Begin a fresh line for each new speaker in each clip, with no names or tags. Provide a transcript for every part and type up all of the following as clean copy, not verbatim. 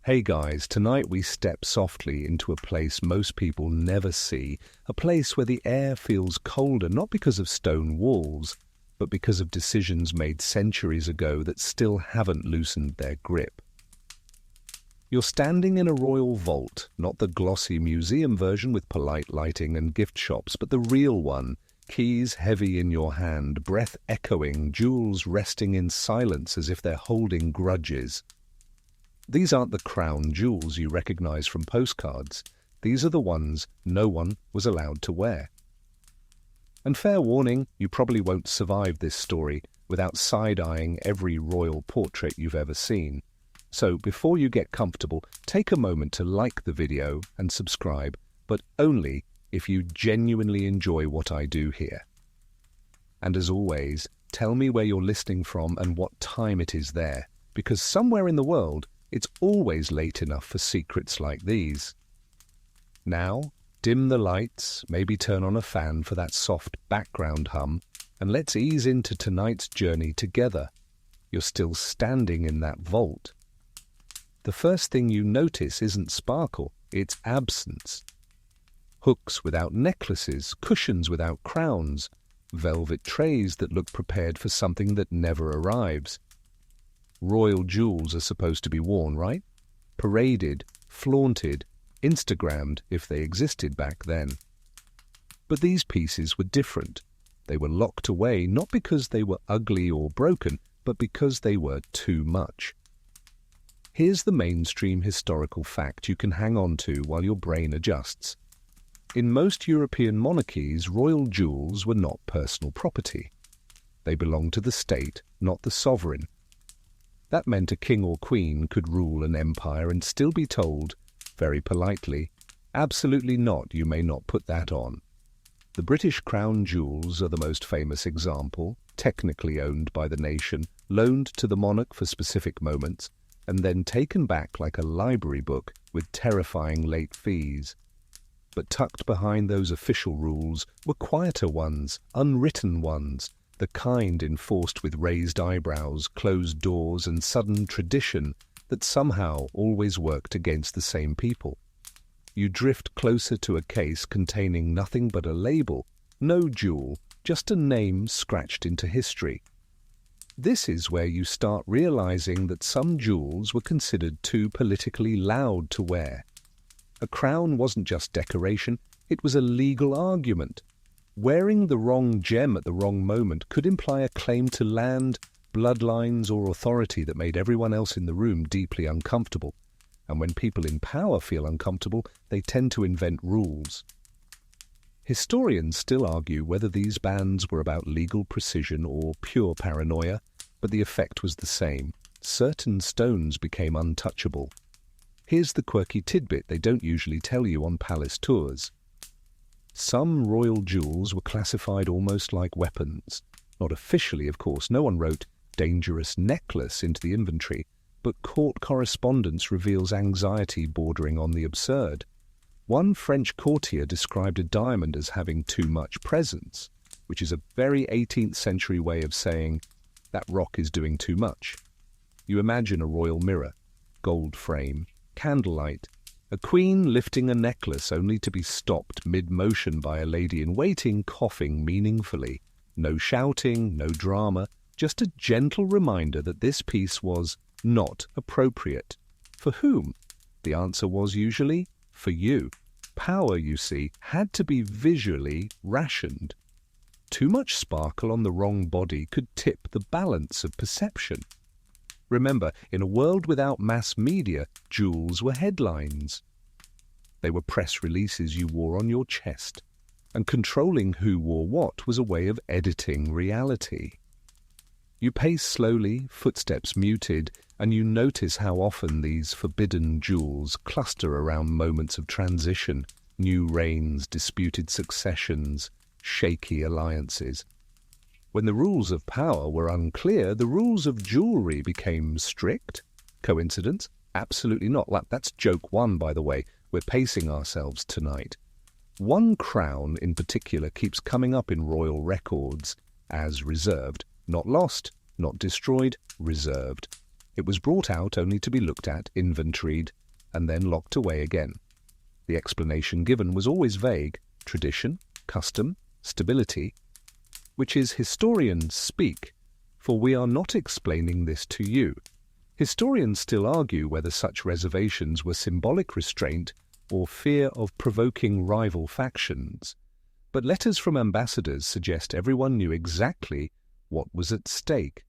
Hey guys, tonight we step softly into a place most people never see, a place where the air feels colder not because of stone walls, but because of decisions made centuries ago that still haven't loosened their grip. You're standing in a royal vault, not the glossy museum version with polite lighting and gift shops, but the real one, keys heavy in your hand, breath echoing, jewels resting in silence as if they're holding grudges. These aren't the crown jewels you recognize from postcards. These are the ones no one was allowed to wear. And fair warning, you probably won't survive this story without side-eyeing every royal portrait you've ever seen. So before you get comfortable, take a moment to like the video and subscribe, but only if you genuinely enjoy what I do here. And as always, tell me where you're listening from and what time it is there, because somewhere in the world, it's always late enough for secrets like these. Now, dim the lights, maybe turn on a fan for that soft background hum, and let's ease into tonight's journey together. You're still standing in that vault. The first thing you notice isn't sparkle, it's absence. Hooks without necklaces, cushions without crowns, velvet trays that look prepared for something that never arrives. Royal jewels are supposed to be worn, right? Paraded, flaunted, Instagrammed if they existed back then. But these pieces were different. They were locked away not because they were ugly or broken, but because they were too much. Here's the mainstream historical fact you can hang on to while your brain adjusts. In most European monarchies, royal jewels were not personal property. They belonged to the state, not the sovereign. That meant a king or queen could rule an empire and still be told, very politely, absolutely not, you may not put that on. The British crown jewels are the most famous example, technically owned by the nation, loaned to the monarch for specific moments, and then taken back like a library book with terrifying late fees. But tucked behind those official rules were quieter ones, unwritten ones, the kind enforced with raised eyebrows, closed doors, and sudden tradition that somehow always worked against the same people. You drift closer to a case containing nothing but a label, no jewel, just a name scratched into history. This is where you start realizing that some jewels were considered too politically loud to wear. A crown wasn't just decoration, it was a legal argument. Wearing the wrong gem at the wrong moment could imply a claim to land, bloodlines, or authority that made everyone else in the room deeply uncomfortable. And when people in power feel uncomfortable, they tend to invent rules. Historians still argue whether these bans were about legal precision or pure paranoia, but the effect was the same. Certain stones became untouchable. Here's the quirky tidbit they don't usually tell you on palace tours. Some royal jewels were classified almost like weapons. Not officially, of course. No one wrote dangerous necklace into the inventory, but court correspondence reveals anxiety bordering on the absurd. One French courtier described a diamond as having too much presence, which is a very 18th century way of saying that rock is doing too much. You imagine a royal mirror, gold frame, candlelight, a queen lifting a necklace only to be stopped mid-motion by a lady-in-waiting coughing meaningfully. No shouting, no drama, just a gentle reminder that this piece was not appropriate. For whom? The answer was usually, for you. Power, you see, had to be visually rationed. Too much sparkle on the wrong body could tip the balance of perception. Remember, in a world without mass media, jewels were headlines. They were press releases you wore on your chest, and controlling who wore what was a way of editing reality. You pace slowly, footsteps muted, and you notice how often these forbidden jewels cluster around moments of transition, new reigns, disputed successions, shaky alliances. When the rules of power were unclear, the rules of jewelry became strict. Coincidence? Absolutely not. That's joke one, by the way. We're pacing ourselves tonight. One crown in particular keeps coming up in royal records as reserved. Not lost, not destroyed, reserved. It was brought out only to be looked at, inventoried, and then locked away again. The explanation given was always vague: tradition, custom, stability, which is historians speak, for we are not explaining this to you. Historians still argue whether such reservations were symbolic restraint or fear of provoking rival factions. But letters from ambassadors suggest everyone knew exactly what was at stake.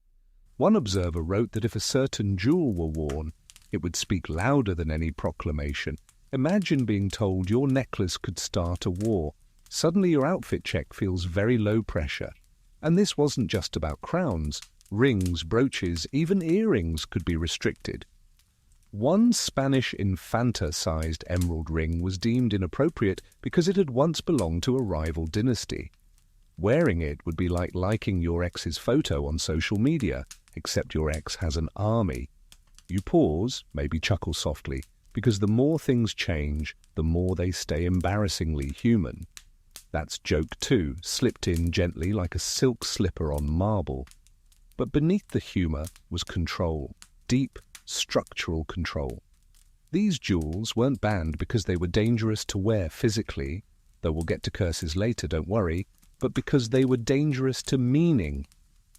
One observer wrote that if a certain jewel were worn, it would speak louder than any proclamation. Imagine being told your necklace could start a war. Suddenly your outfit check feels very low pressure. And this wasn't just about crowns. Rings, brooches, even earrings could be restricted. One Spanish infanta-sized emerald ring was deemed inappropriate because it had once belonged to a rival dynasty. Wearing it would be like liking your ex's photo on social media, except your ex has an army. You pause, maybe chuckle softly, because the more things change, the more they stay embarrassingly human. That's joke 2, slipped in gently like a silk slipper on marble. But beneath the humour was control, deep, structural control. These jewels weren't banned because they were dangerous to wear physically, though we'll get to curses later, don't worry, but because they were dangerous to meaning.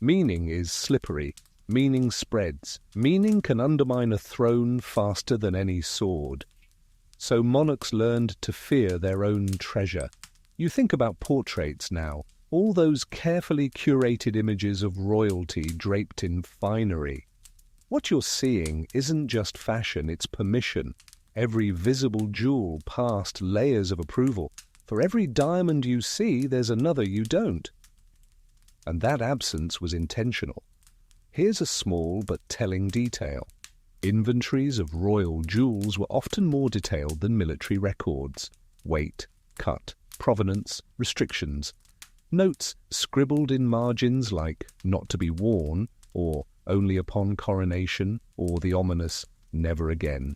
Meaning is slippery. Meaning spreads. Meaning can undermine a throne faster than any sword. So monarchs learned to fear their own treasure. You think about portraits now, all those carefully curated images of royalty draped in finery. What you're seeing isn't just fashion, it's permission. Every visible jewel passed layers of approval. For every diamond you see, there's another you don't. And that absence was intentional. Here's a small but telling detail. Inventories of royal jewels were often more detailed than military records. Weight, cut, provenance, restrictions. Notes scribbled in margins like "not to be worn" or "only upon coronation" or the ominous "never again."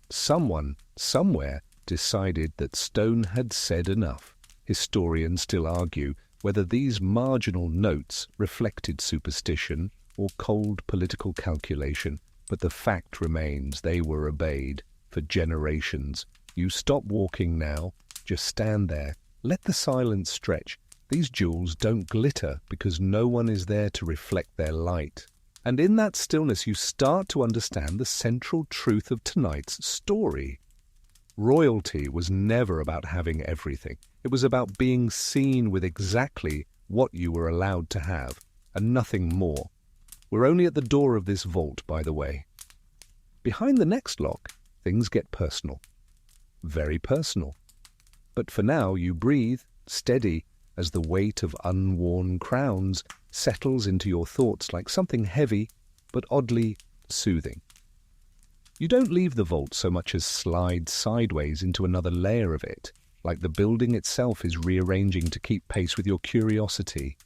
Someone, somewhere, decided that stone had said enough. Historians still argue whether these marginal notes reflected superstition or cold political calculation, but the fact remains they were obeyed for generations. You stop walking now, just stand there, let the silence stretch. These jewels don't glitter because no one is there to reflect their light. And in that stillness you start to understand the central truth of tonight's story. Royalty was never about having everything. It was about being seen with exactly what you were allowed to have, and nothing more. We're only at the door of this vault, by the way. Behind the next lock, things get personal. Very personal. But for now, you breathe, steady, as the weight of unworn crowns settles into your thoughts like something heavy, but oddly soothing. You don't leave the vault so much as slide sideways into another layer of it, like the building itself is rearranging to keep pace with your curiosity.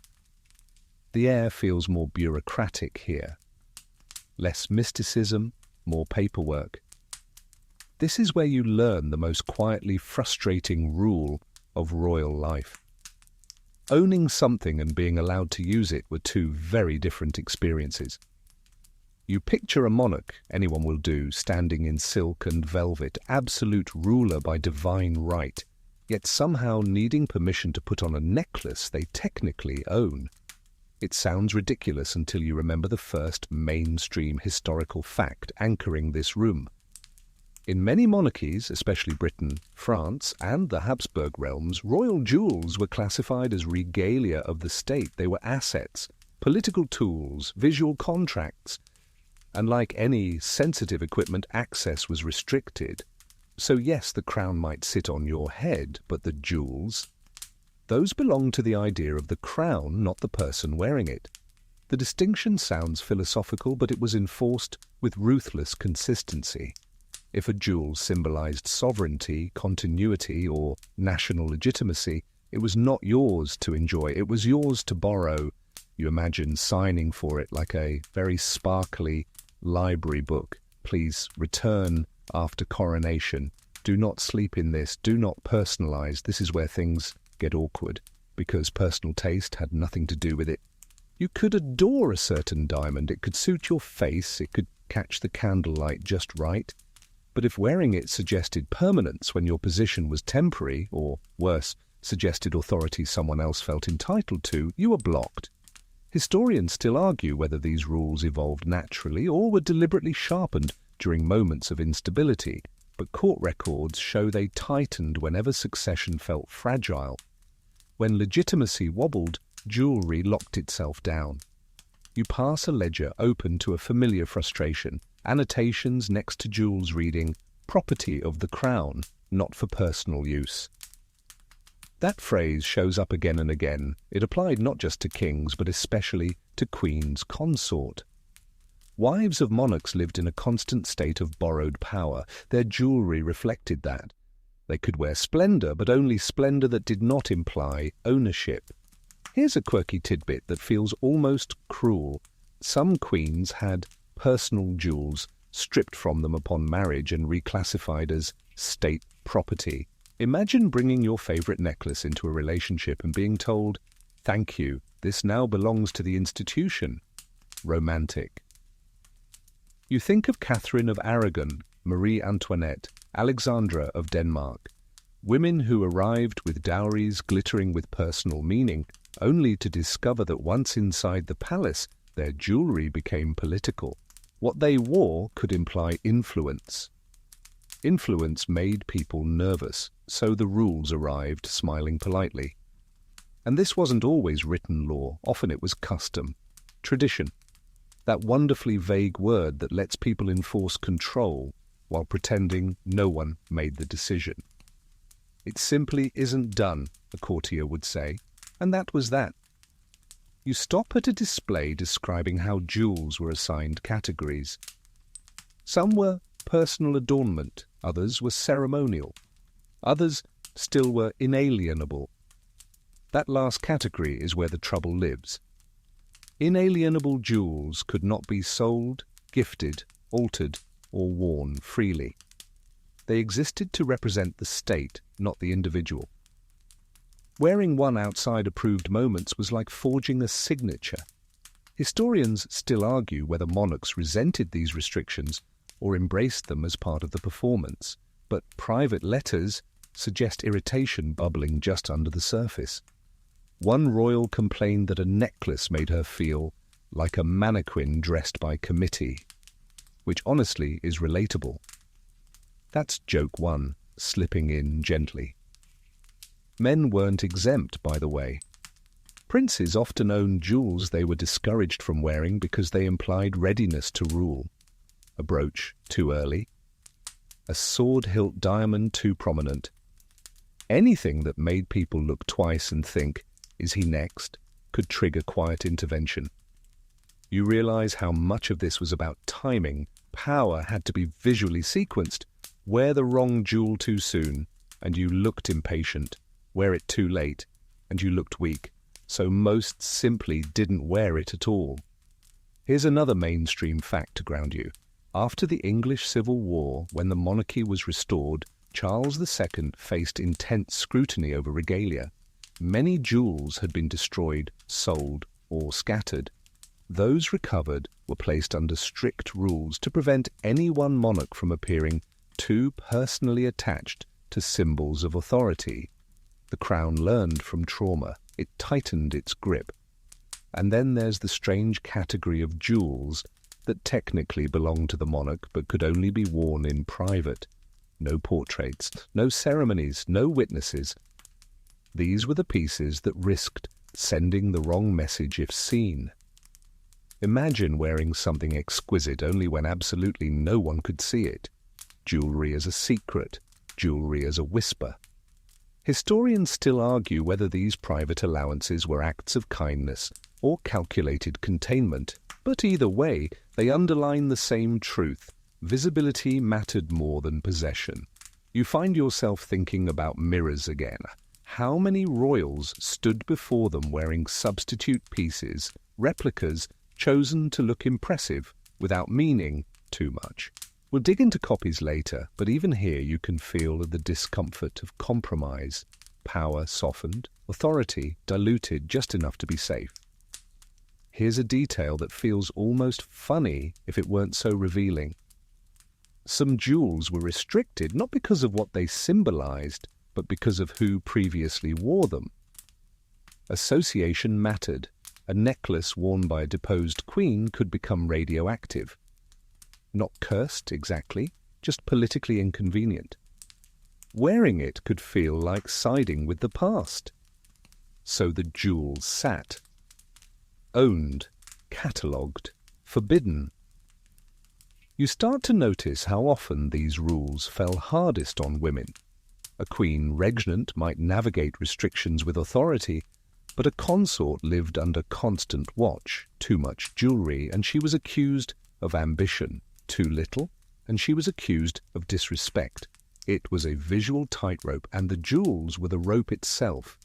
The air feels more bureaucratic here. Less mysticism, more paperwork. This is where you learn the most quietly frustrating rule of royal life. Owning something and being allowed to use it were two very different experiences. You picture a monarch, anyone will do, standing in silk and velvet, absolute ruler by divine right, yet somehow needing permission to put on a necklace they technically own. It sounds ridiculous until you remember the first mainstream historical fact anchoring this room. In many monarchies, especially Britain, France, and the Habsburg realms, royal jewels were classified as regalia of the state. They were assets, political tools, visual contracts, and like any sensitive equipment, access was restricted. So yes, the crown might sit on your head, but the jewels, those belong to the idea of the crown, not the person wearing it. The distinction sounds philosophical, but it was enforced with ruthless consistency. If a jewel symbolized sovereignty, continuity, or national legitimacy, it was not yours to enjoy, it was yours to borrow. You imagine signing for it like a very sparkly library book. Please return after coronation. Do not sleep in this. Do not personalize. This is where things get awkward, because personal taste had nothing to do with it. You could adore a certain diamond. It could suit your face. It could catch the candlelight just right. But if wearing it suggested permanence when your position was temporary, or worse, suggested authority someone else felt entitled to, you were blocked. Historians still argue whether these rules evolved naturally or were deliberately sharpened during moments of instability, but court records show they tightened whenever succession felt fragile. When legitimacy wobbled, jewelry locked itself down. You pass a ledger open to a familiar frustration, annotations next to jewels reading, "Property of the Crown, not for personal use." That phrase shows up again and again. It applied not just to kings, but especially to Queen's consort. Wives of monarchs lived in a constant state of borrowed power. Their jewelry reflected that. They could wear splendor, but only splendor that did not imply ownership. Here's a quirky tidbit that feels almost cruel. Some queens had personal jewels stripped from them upon marriage and reclassified as state property. Imagine bringing your favorite necklace into a relationship and being told, "Thank you, this now belongs to the institution." Romantic. You think of Catherine of Aragon, Marie Antoinette, Alexandra of Denmark, women who arrived with dowries glittering with personal meaning, only to discover that once inside the palace, their jewelry became political. What they wore could imply influence. Influence made people nervous, so the rules arrived smiling politely. And this wasn't always written law, often it was custom, tradition, that wonderfully vague word that lets people enforce control while pretending no one made the decision. It simply isn't done, a courtier would say, and that was that. You stop at a display describing how jewels were assigned categories. Some were personal adornment, others were ceremonial, others still were inalienable. That last category is where the trouble lives. Inalienable jewels could not be sold, gifted, altered, or worn freely. They existed to represent the state, not the individual. Wearing one outside approved moments was like forging a signature. Historians still argue whether monarchs resented these restrictions or embraced them as part of the performance, but private letters suggest irritation bubbling just under the surface. One royal complained that a necklace made her feel like a mannequin dressed by committee, which honestly is relatable. That's joke one, slipping in gently. Men weren't exempt, by the way. Princes often owned jewels they were discouraged from wearing because they implied readiness to rule. A brooch too early, a sword-hilt diamond too prominent. Anything that made people look twice and think, "Is he next?" could trigger quiet intervention. You realize how much of this was about timing. Power had to be visually sequenced. Wear the wrong jewel too soon, and you looked impatient. Wear it too late, and you looked weak. So most simply didn't wear it at all. Here's another mainstream fact to ground you. After the English Civil War, when the monarchy was restored, Charles II faced intense scrutiny over regalia. Many jewels had been destroyed, sold, or scattered. Those recovered were placed under strict rules to prevent any one monarch from appearing too personally attached to symbols of authority. The crown learned from trauma. It tightened its grip. And then there's the strange category of jewels that technically belonged to the monarch but could only be worn in private. No portraits, no ceremonies, no witnesses. These were the pieces that risked sending the wrong message if seen. Imagine wearing something exquisite only when absolutely no one could see it. Jewelry as a secret, jewelry as a whisper. Historians still argue whether these private allowances were acts of kindness or calculated containment, but either way, they underline the same truth. Visibility mattered more than possession. You find yourself thinking about mirrors again. How many royals stood before them wearing substitute pieces, replicas chosen to look impressive without meaning too much? We'll dig into copies later, but even here you can feel the discomfort of compromise. Power softened, authority diluted just enough to be safe. Here's a detail that feels almost funny if it weren't so revealing. Some jewels were restricted not because of what they symbolized, but because of who previously wore them. Association mattered. A necklace worn by a deposed queen could become radioactive. Not cursed exactly, just politically inconvenient. Wearing it could feel like siding with the past. So the jewels sat. Owned, catalogued, forbidden. You start to notice how often these rules fell hardest on women. A queen regnant might navigate restrictions with authority, but a consort lived under constant watch, too much jewelry, and she was accused of ambition, too little, and she was accused of disrespect. It was a visual tightrope, and the jewels were the rope itself.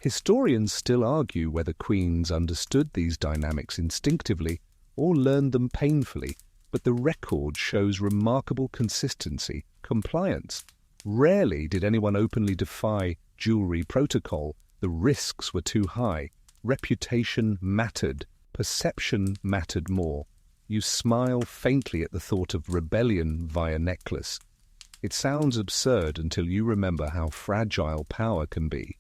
Historians still argue whether queens understood these dynamics instinctively or learned them painfully, but the record shows remarkable consistency, compliance. Rarely did anyone openly defy jewelry protocol. The risks were too high. Reputation mattered. Perception mattered more. You smile faintly at the thought of rebellion via necklace. It sounds absurd until you remember how fragile power can be.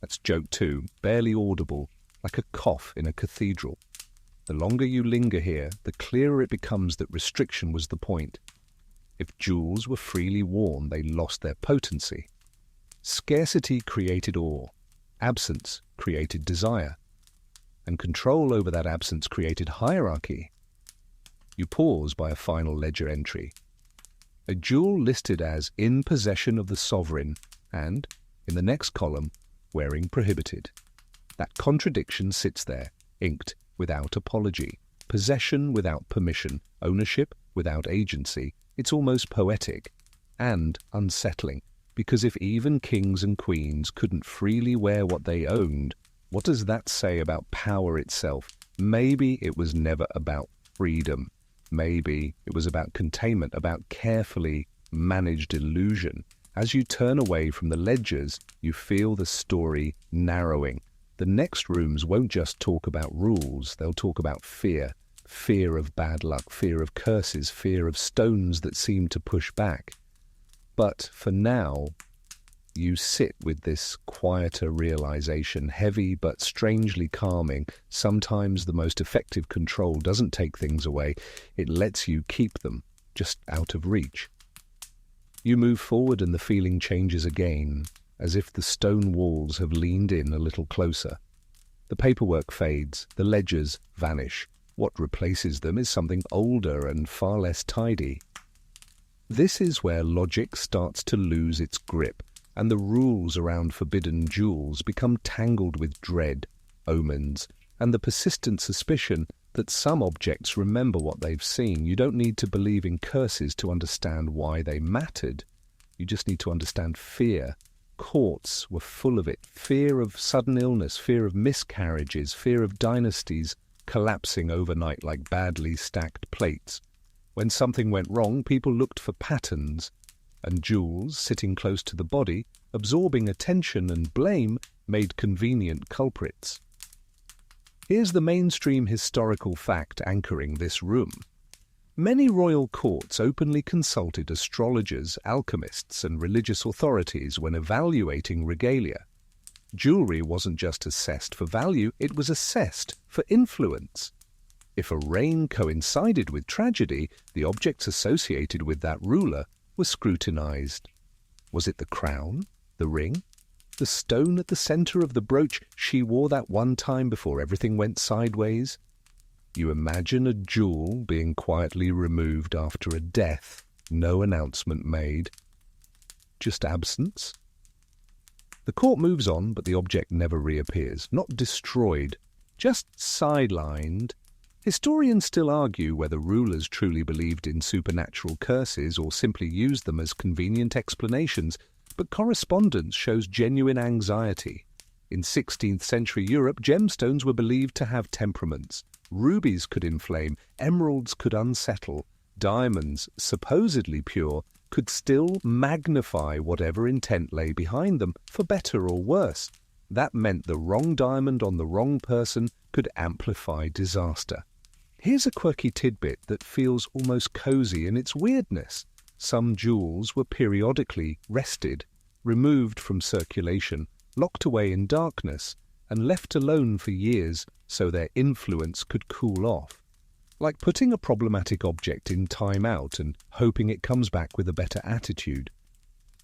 That's joke 2, barely audible, like a cough in a cathedral. The longer you linger here, the clearer it becomes that restriction was the point. If jewels were freely worn, they lost their potency. Scarcity created awe. Absence created desire. And control over that absence created hierarchy. You pause by a final ledger entry. A jewel listed as in possession of the sovereign and, in the next column, wearing prohibited. That contradiction sits there, inked without apology, possession without permission, ownership without agency. It's almost poetic and unsettling, because if even kings and queens couldn't freely wear what they owned, what does that say about power itself? Maybe it was never about freedom. Maybe it was about containment, about carefully managed illusion. As you turn away from the ledgers, you feel the story narrowing. The next rooms won't just talk about rules, they'll talk about fear. Fear of bad luck, fear of curses, fear of stones that seem to push back. But for now, you sit with this quieter realization, heavy but strangely calming. Sometimes the most effective control doesn't take things away, it lets you keep them, just out of reach. You move forward and the feeling changes again, as if the stone walls have leaned in a little closer. The paperwork fades, the ledgers vanish. What replaces them is something older and far less tidy. This is where logic starts to lose its grip, and the rules around forbidden jewels become tangled with dread, omens, and the persistent suspicion that some objects remember what they've seen. You don't need to believe in curses to understand why they mattered. You just need to understand fear. Courts were full of it. Fear of sudden illness, fear of miscarriages, fear of dynasties collapsing overnight like badly stacked plates. When something went wrong, people looked for patterns, and jewels, sitting close to the body, absorbing attention and blame, made convenient culprits. Here's the mainstream historical fact anchoring this room. Many royal courts openly consulted astrologers, alchemists, and religious authorities when evaluating regalia. Jewelry wasn't just assessed for value, it was assessed for influence. If a reign coincided with tragedy, the objects associated with that ruler were scrutinized. Was it the crown, the ring, the stone at the center of the brooch she wore that one time before everything went sideways? You imagine a jewel being quietly removed after a death, no announcement made. Just absence? The court moves on, but the object never reappears. Not destroyed, just sidelined. Historians still argue whether rulers truly believed in supernatural curses or simply used them as convenient explanations, but correspondence shows genuine anxiety. In 16th century Europe, gemstones were believed to have temperaments. Rubies could inflame, emeralds could unsettle, diamonds, supposedly pure, could still magnify whatever intent lay behind them, for better or worse. That meant the wrong diamond on the wrong person could amplify disaster. Here's a quirky tidbit that feels almost cozy in its weirdness. Some jewels were periodically wrested, removed from circulation, locked away in darkness, and left alone for years so their influence could cool off. Like putting a problematic object in time out and hoping it comes back with a better attitude.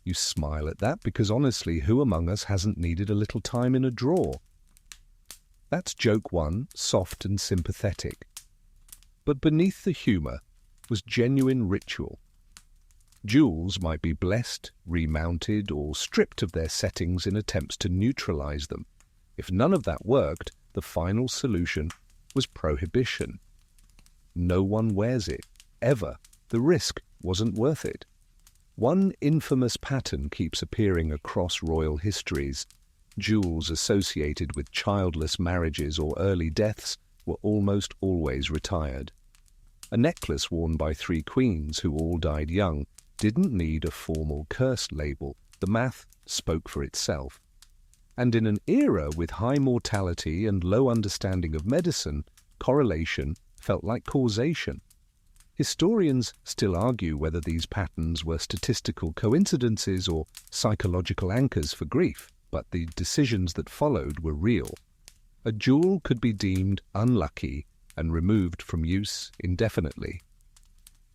You smile at that because honestly, who among us hasn't needed a little time in a drawer? That's joke one, soft and sympathetic. But beneath the humour was genuine ritual. Jewels might be blessed, remounted, or stripped of their settings in attempts to neutralize them. If none of that worked, the final solution was prohibition. No one wears it, ever. The risk wasn't worth it. One infamous pattern keeps appearing across royal histories. Jewels associated with childless marriages or early deaths were almost always retired. A necklace worn by 3 queens who all died young didn't need a formal curse label. The math spoke for itself. And in an era with high mortality and low understanding of medicine, correlation felt like causation. Historians still argue whether these patterns were statistical coincidences or psychological anchors for grief, but the decisions that followed were real. A jewel could be deemed unlucky and removed from use indefinitely.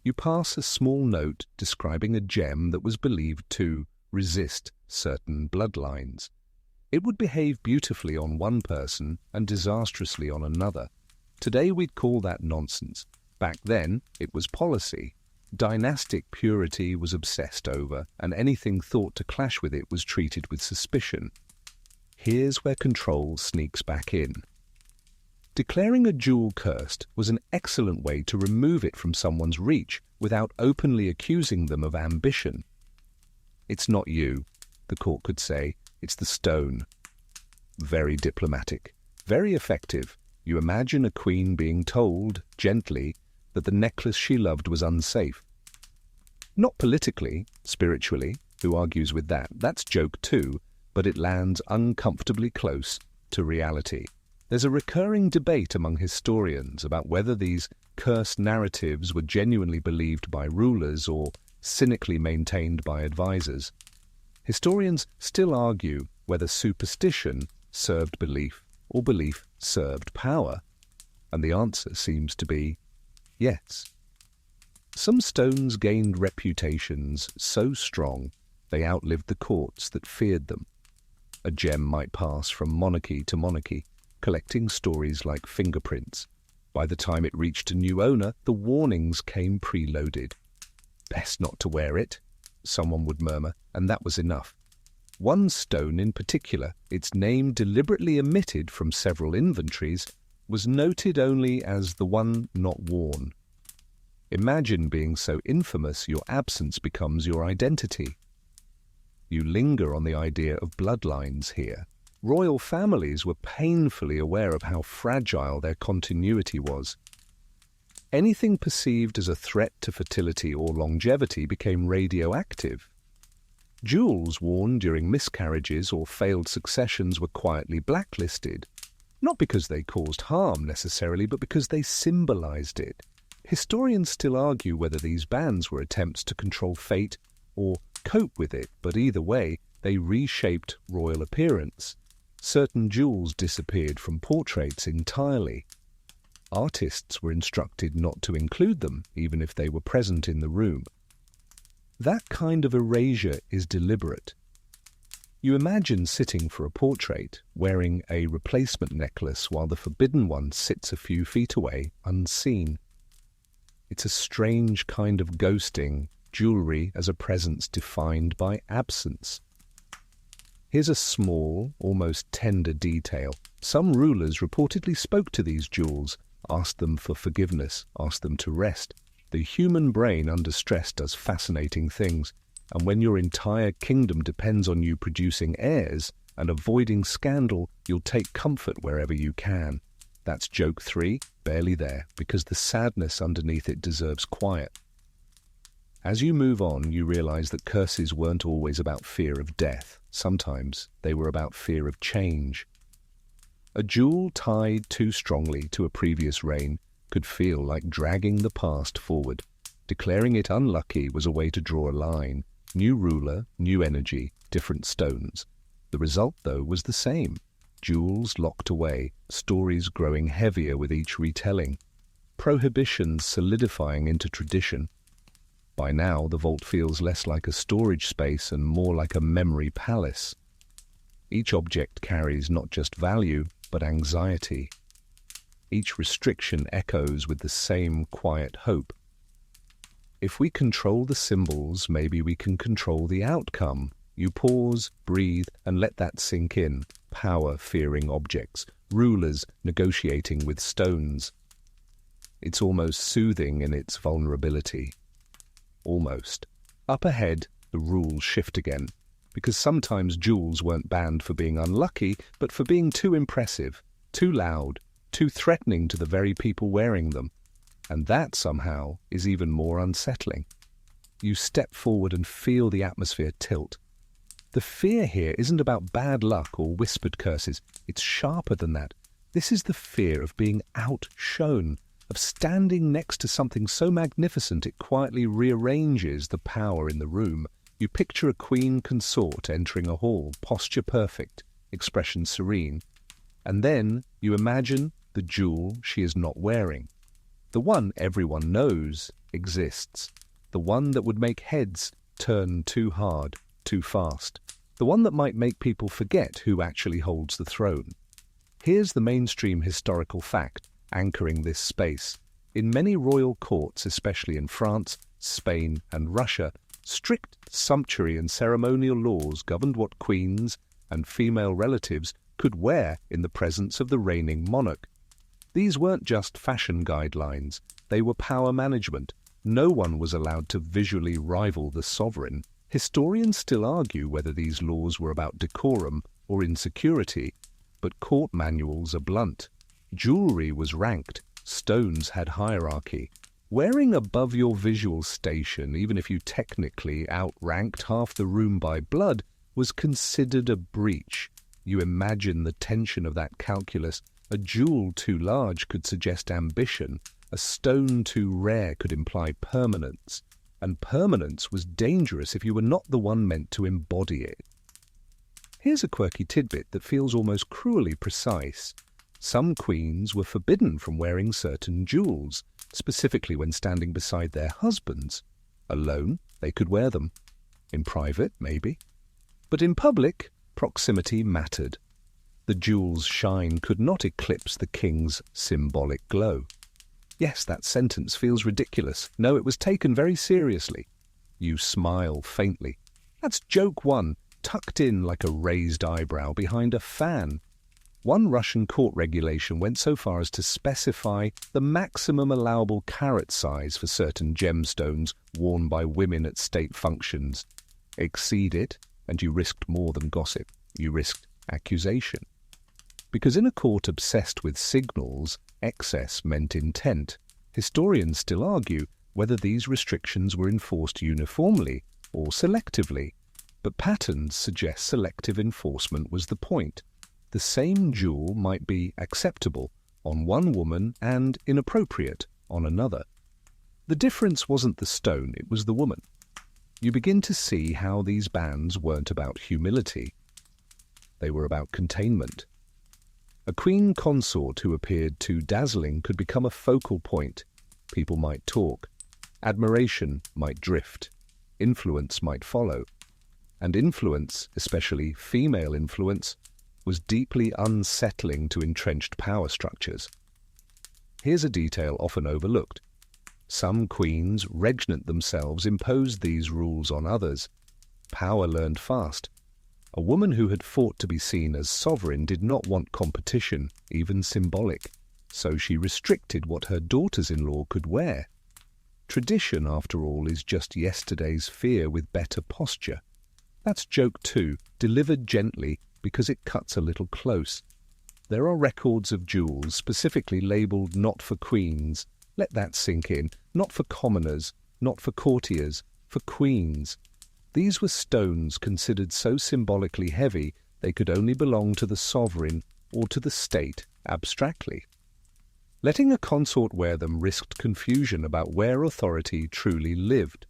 You pass a small note describing a gem that was believed to resist certain bloodlines. It would behave beautifully on one person and disastrously on another. Today we'd call that nonsense. Back then, it was policy. Dynastic purity was obsessed over, and anything thought to clash with it was treated with suspicion. Here's where control sneaks back in. Declaring a jewel cursed was an excellent way to remove it from someone's reach without openly accusing them of ambition. It's not you, the court could say, it's the stone. Very diplomatic, very effective. You imagine a queen being told, gently, that the necklace she loved was unsafe. Not politically, spiritually, who argues with that? That's joke too, but it lands uncomfortably close to reality. There's a recurring debate among historians about whether these cursed narratives were genuinely believed by rulers or cynically maintained by advisors. Historians still argue whether superstition served belief or belief served power, and the answer seems to be yes. Some stones gained reputations so strong they outlived the courts that feared them. A gem might pass from monarchy to monarchy, collecting stories like fingerprints. By the time it reached a new owner, the warnings came preloaded. Best not to wear it, someone would murmur, and that was enough. One stone in particular, its name deliberately omitted from several inventories, was noted only as the one not worn. Imagine being so infamous your absence becomes your identity. You linger on the idea of bloodlines here. Royal families were painfully aware of how fragile their continuity was. Anything perceived as a threat to fertility or longevity became radioactive. Jewels worn during miscarriages or failed successions were quietly blacklisted, not because they caused harm necessarily, but because they symbolized it. Historians still argue whether these bans were attempts to control fate or cope with it, but either way, they reshaped royal appearance. Certain jewels disappeared from portraits entirely. Artists were instructed not to include them, even if they were present in the room. That kind of erasure is deliberate. You imagine sitting for a portrait, wearing a replacement necklace while the forbidden one sits a few feet away, unseen. It's a strange kind of ghosting, jewelry as a presence defined by absence. Here's a small, almost tender detail. Some rulers reportedly spoke to these jewels, asked them for forgiveness, asked them to rest. The human brain under stress does fascinating things, and when your entire kingdom depends on you producing heirs and avoiding scandal, you'll take comfort wherever you can. That's joke 3, barely there, because the sadness underneath it deserves quiet. As you move on, you realize that curses weren't always about fear of death. Sometimes they were about fear of change. A jewel tied too strongly to a previous reign could feel like dragging the past forward. Declaring it unlucky was a way to draw a line. New ruler, new energy, different stones. The result, though, was the same. Jewels locked away, stories growing heavier with each retelling. Prohibitions solidifying into tradition. By now, the vault feels less like a storage space and more like a memory palace. Each object carries not just value, but anxiety. Each restriction echoes with the same quiet hope. If we control the symbols, maybe we can control the outcome. You pause, breathe, and let that sink in. Power-fearing objects, rulers negotiating with stones. It's almost soothing in its vulnerability. Almost. Up ahead, the rules shift again, because sometimes jewels weren't banned for being unlucky, but for being too impressive, too loud, too threatening to the very people wearing them. And that, somehow, is even more unsettling. You step forward and feel the atmosphere tilt. The fear here isn't about bad luck or whispered curses. It's sharper than that. This is the fear of being outshone, of standing next to something so magnificent it quietly rearranges the power in the room. You picture a queen consort entering a hall, posture perfect, expression serene. And then you imagine the jewel she is not wearing. The one everyone knows exists. The one that would make heads turn too hard, too fast. The one that might make people forget who actually holds the throne. Here's the mainstream historical fact anchoring this space. In many royal courts, especially in France, Spain, and Russia, strict sumptuary and ceremonial laws governed what queens and female relatives could wear in the presence of the reigning monarch. These weren't just fashion guidelines, they were power management. No one was allowed to visually rival the sovereign. Historians still argue whether these laws were about decorum or insecurity, but court manuals are blunt. Jewelry was ranked, stones had hierarchy. Wearing above your visual station, even if you technically outranked half the room by blood, was considered a breach. You imagine the tension of that calculus. A jewel too large could suggest ambition. A stone too rare could imply permanence. And permanence was dangerous if you were not the one meant to embody it. Here's a quirky tidbit that feels almost cruelly precise. Some queens were forbidden from wearing certain jewels, specifically when standing beside their husbands. Alone, they could wear them. In private, maybe. But in public, proximity mattered. The jewel's shine could not eclipse the king's symbolic glow. Yes, that sentence feels ridiculous. No, it was taken very seriously. You smile faintly. That's joke one, tucked in like a raised eyebrow behind a fan. One Russian court regulation went so far as to specify the maximum allowable carat size for certain gemstones worn by women at state functions. Exceed it, and you risked more than gossip. You risked accusation. Because in a court obsessed with signals, excess meant intent. Historians still argue whether these restrictions were enforced uniformly or selectively, but patterns suggest selective enforcement was the point. The same jewel might be acceptable on one woman and inappropriate on another. The difference wasn't the stone, it was the woman. You begin to see how these bans weren't about humility. They were about containment. A queen consort who appeared too dazzling could become a focal point. People might talk. Admiration might drift. Influence might follow. And influence, especially female influence, was deeply unsettling to entrenched power structures. Here's a detail often overlooked. Some queens, regnant themselves, imposed these rules on others. Power learned fast. A woman who had fought to be seen as sovereign did not want competition, even symbolic, so she restricted what her daughters-in-law could wear. Tradition, after all, is just yesterday's fear with better posture. That's joke two, delivered gently because it cuts a little close. There are records of jewels specifically labelled not for queens. Let that sink in. Not for commoners, not for courtiers, for queens. These were stones considered so symbolically heavy they could only belong to the sovereign or to the state abstractly. Letting a consort wear them risked confusion about where authority truly lived.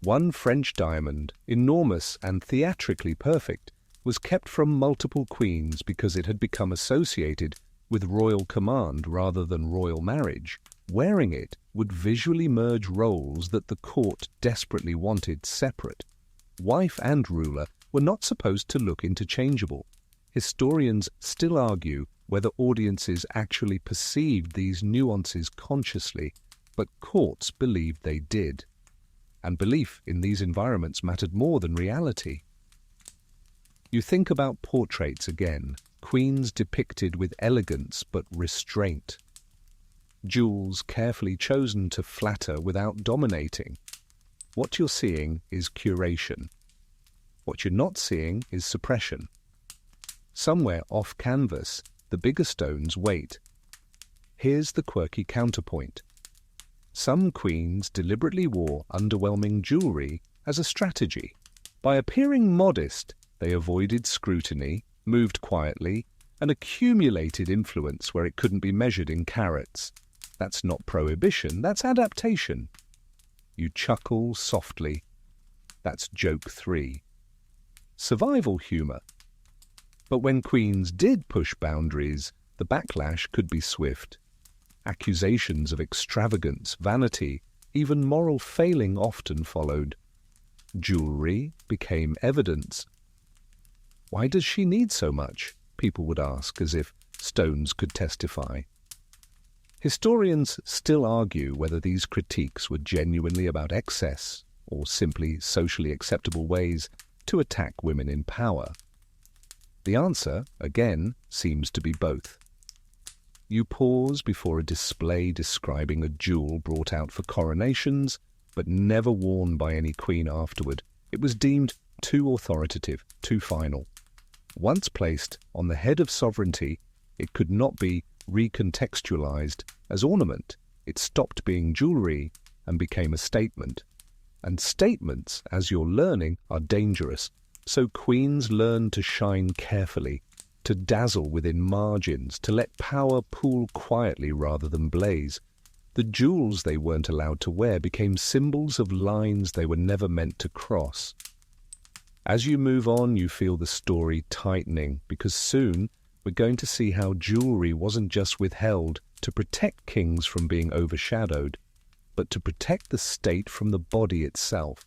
One French diamond, enormous and theatrically perfect, was kept from multiple queens because it had become associated with royal command rather than royal marriage. Wearing it would visually merge roles that the court desperately wanted separate. Wife and ruler were not supposed to look interchangeable. Historians still argue whether audiences actually perceived these nuances consciously, but courts believed they did. And belief in these environments mattered more than reality. You think about portraits again, queens depicted with elegance but restraint. Jewels carefully chosen to flatter without dominating. What you're seeing is curation. What you're not seeing is suppression. Somewhere off canvas, the bigger stones wait. Here's the quirky counterpoint. Some queens deliberately wore underwhelming jewelry as a strategy. By appearing modest, they avoided scrutiny, moved quietly, and accumulated influence where it couldn't be measured in carats. That's not prohibition, that's adaptation. You chuckle softly. That's joke 3. Survival humor. But when queens did push boundaries, the backlash could be swift. Accusations of extravagance, vanity, even moral failing often followed. Jewelry became evidence. Why does she need so much? People would ask, as if stones could testify. Historians still argue whether these critiques were genuinely about excess or simply socially acceptable ways to attack women in power. The answer, again, seems to be both. You pause before a display describing a jewel brought out for coronations, but never worn by any queen afterward. It was deemed too authoritative, too final. Once placed on the head of sovereignty, it could not be recontextualized as ornament. It stopped being jewelry and became a statement. And statements, as you're learning, are dangerous. So queens learned to shine carefully, to dazzle within margins, to let power pool quietly rather than blaze. The jewels they weren't allowed to wear became symbols of lines they were never meant to cross. As you move on, you feel the story tightening, because soon we're going to see how jewelry wasn't just withheld to protect kings from being overshadowed, but to protect the state from the body itself.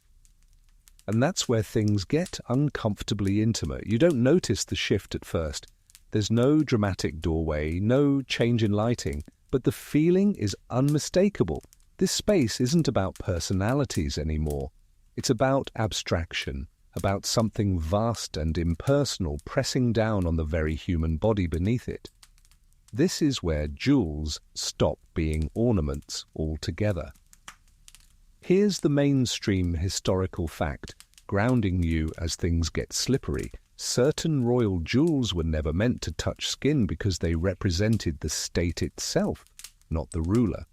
And that's where things get uncomfortably intimate. You don't notice the shift at first. There's no dramatic doorway, no change in lighting, but the feeling is unmistakable. This space isn't about personalities anymore. It's about abstraction, about something vast and impersonal pressing down on the very human body beneath it. This is where jewels stop being ornaments altogether. Here's the mainstream historical fact, grounding you as things get slippery. Certain royal jewels were never meant to touch skin because they represented the state itself, not the ruler.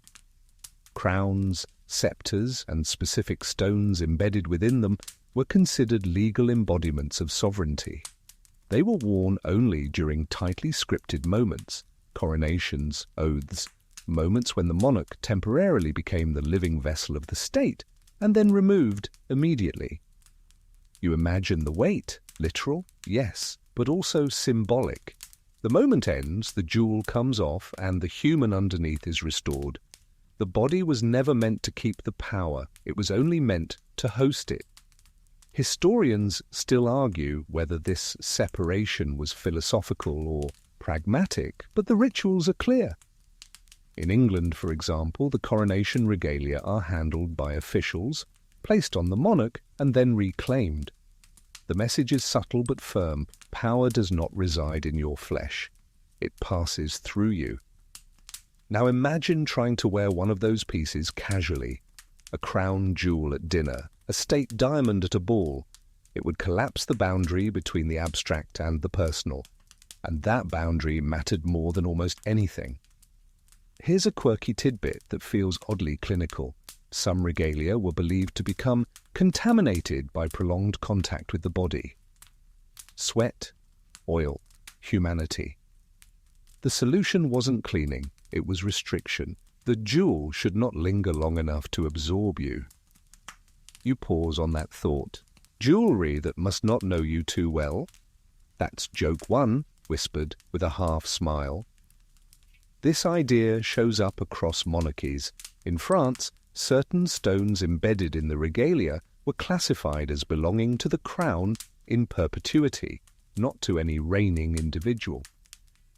Crowns, scepters, and specific stones embedded within them were considered legal embodiments of sovereignty. They were worn only during tightly scripted moments, coronations, oaths, moments when the monarch temporarily became the living vessel of the state, and then removed immediately. You imagine the weight, literal, yes, but also symbolic. The moment ends, the jewel comes off, and the human underneath is restored. The body was never meant to keep the power, it was only meant to host it. Historians still argue whether this separation was philosophical or pragmatic, but the rituals are clear. In England, for example, the coronation regalia are handled by officials, placed on the monarch, and then reclaimed. The message is subtle but firm. Power does not reside in your flesh. It passes through you. Now imagine trying to wear one of those pieces casually. A crown jewel at dinner, a state diamond at a ball. It would collapse the boundary between the abstract and the personal. And that boundary mattered more than almost anything. Here's a quirky tidbit that feels oddly clinical. Some regalia were believed to become contaminated by prolonged contact with the body. Sweat, oil, humanity. The solution wasn't cleaning, it was restriction. The jewel should not linger long enough to absorb you. You pause on that thought. Jewelry that must not know you too well? That's joke one, whispered with a half smile. This idea shows up across monarchies. In France, certain stones embedded in the regalia were classified as belonging to the crown in perpetuity, not to any reigning individual.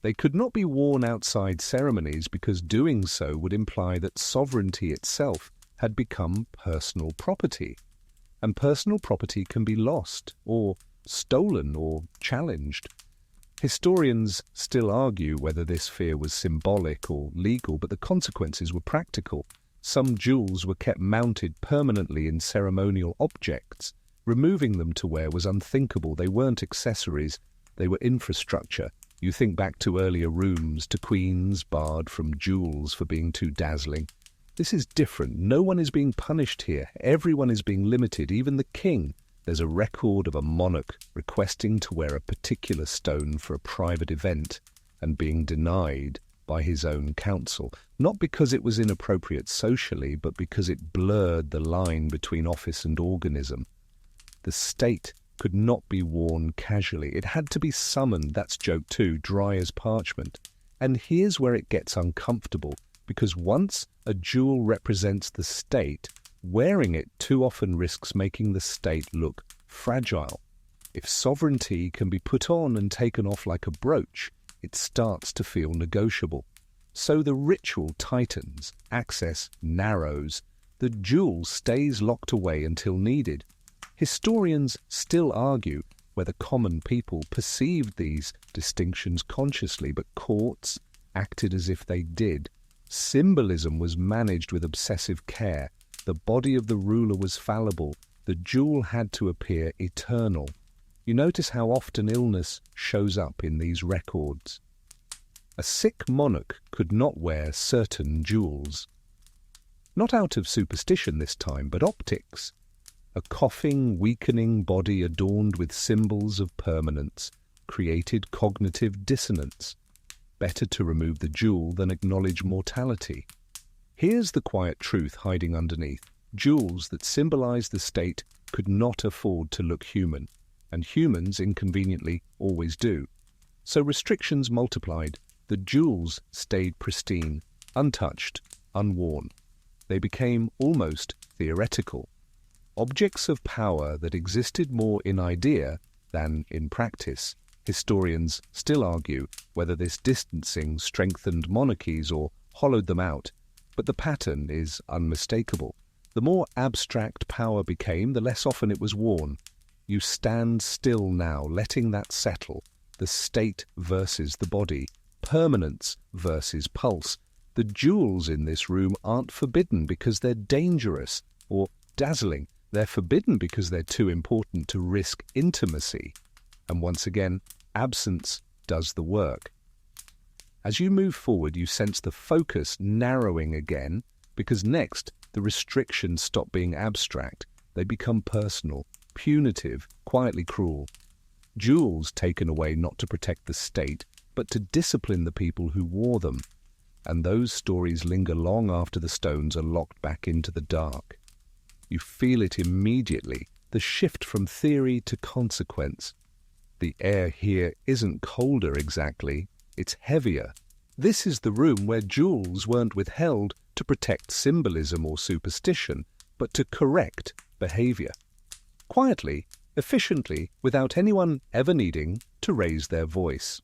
They could not be worn outside ceremonies because doing so would imply that sovereignty itself had become personal property. And personal property can be lost, or stolen, or challenged. Historians still argue whether this fear was symbolic or legal, but the consequences were practical. Some jewels were kept mounted permanently in ceremonial objects. Removing them to wear was unthinkable. They weren't accessories, they were infrastructure. You think back to earlier rooms, to queens barred from jewels for being too dazzling. This is different. No one is being punished here. Everyone is being limited, even the king. There's a record of a monarch requesting to wear a particular stone for a private event and being denied by his own council, not because it was inappropriate socially, but because it blurred the line between office and organism. The state could not be worn casually. It had to be summoned, that's joke two, dry as parchment. And here's where it gets uncomfortable, because once a jewel represents the state, wearing it too often risks making the state look fragile. If sovereignty can be put on and taken off like a brooch, it starts to feel negotiable. So the ritual tightens, access narrows, the jewel stays locked away until needed. Historians still argue whether common people perceived these distinctions consciously, but courts acted as if they did. Symbolism was managed with obsessive care. The body of the ruler was fallible. The jewel had to appear eternal. You notice how often illness shows up in these records. A sick monarch could not wear certain jewels. Not out of superstition this time, but optics. A coughing, weakening body adorned with symbols of permanence created cognitive dissonance. Better to remove the jewel than acknowledge mortality. Here's the quiet truth hiding underneath. Jewels that symbolize the state could not afford to look human, and humans inconveniently always do. So restrictions multiplied. The jewels stayed pristine, untouched, unworn. They became almost theoretical. Objects of power that existed more in idea than in practice. Historians still argue whether this distancing strengthened monarchies or hollowed them out, but the pattern is unmistakable. The more abstract power became, the less often it was worn. You stand still now, letting that settle. The state versus the body, permanence versus pulse. The jewels in this room aren't forbidden because they're dangerous or dazzling. They're forbidden because they're too important to risk intimacy. And once again, absence does the work. As you move forward, you sense the focus narrowing again, because next, the restrictions stop being abstract. They become personal, punitive, quietly cruel. Jewels taken away not to protect the state, but to discipline the people who wore them. And those stories linger long after the stones are locked back into the dark. You feel it immediately, the shift from theory to consequence. The air here isn't colder exactly, it's heavier. This is the room where jewels weren't withheld to protect symbolism or superstition, but to correct behavior. Quietly, efficiently, without anyone ever needing to raise their voice.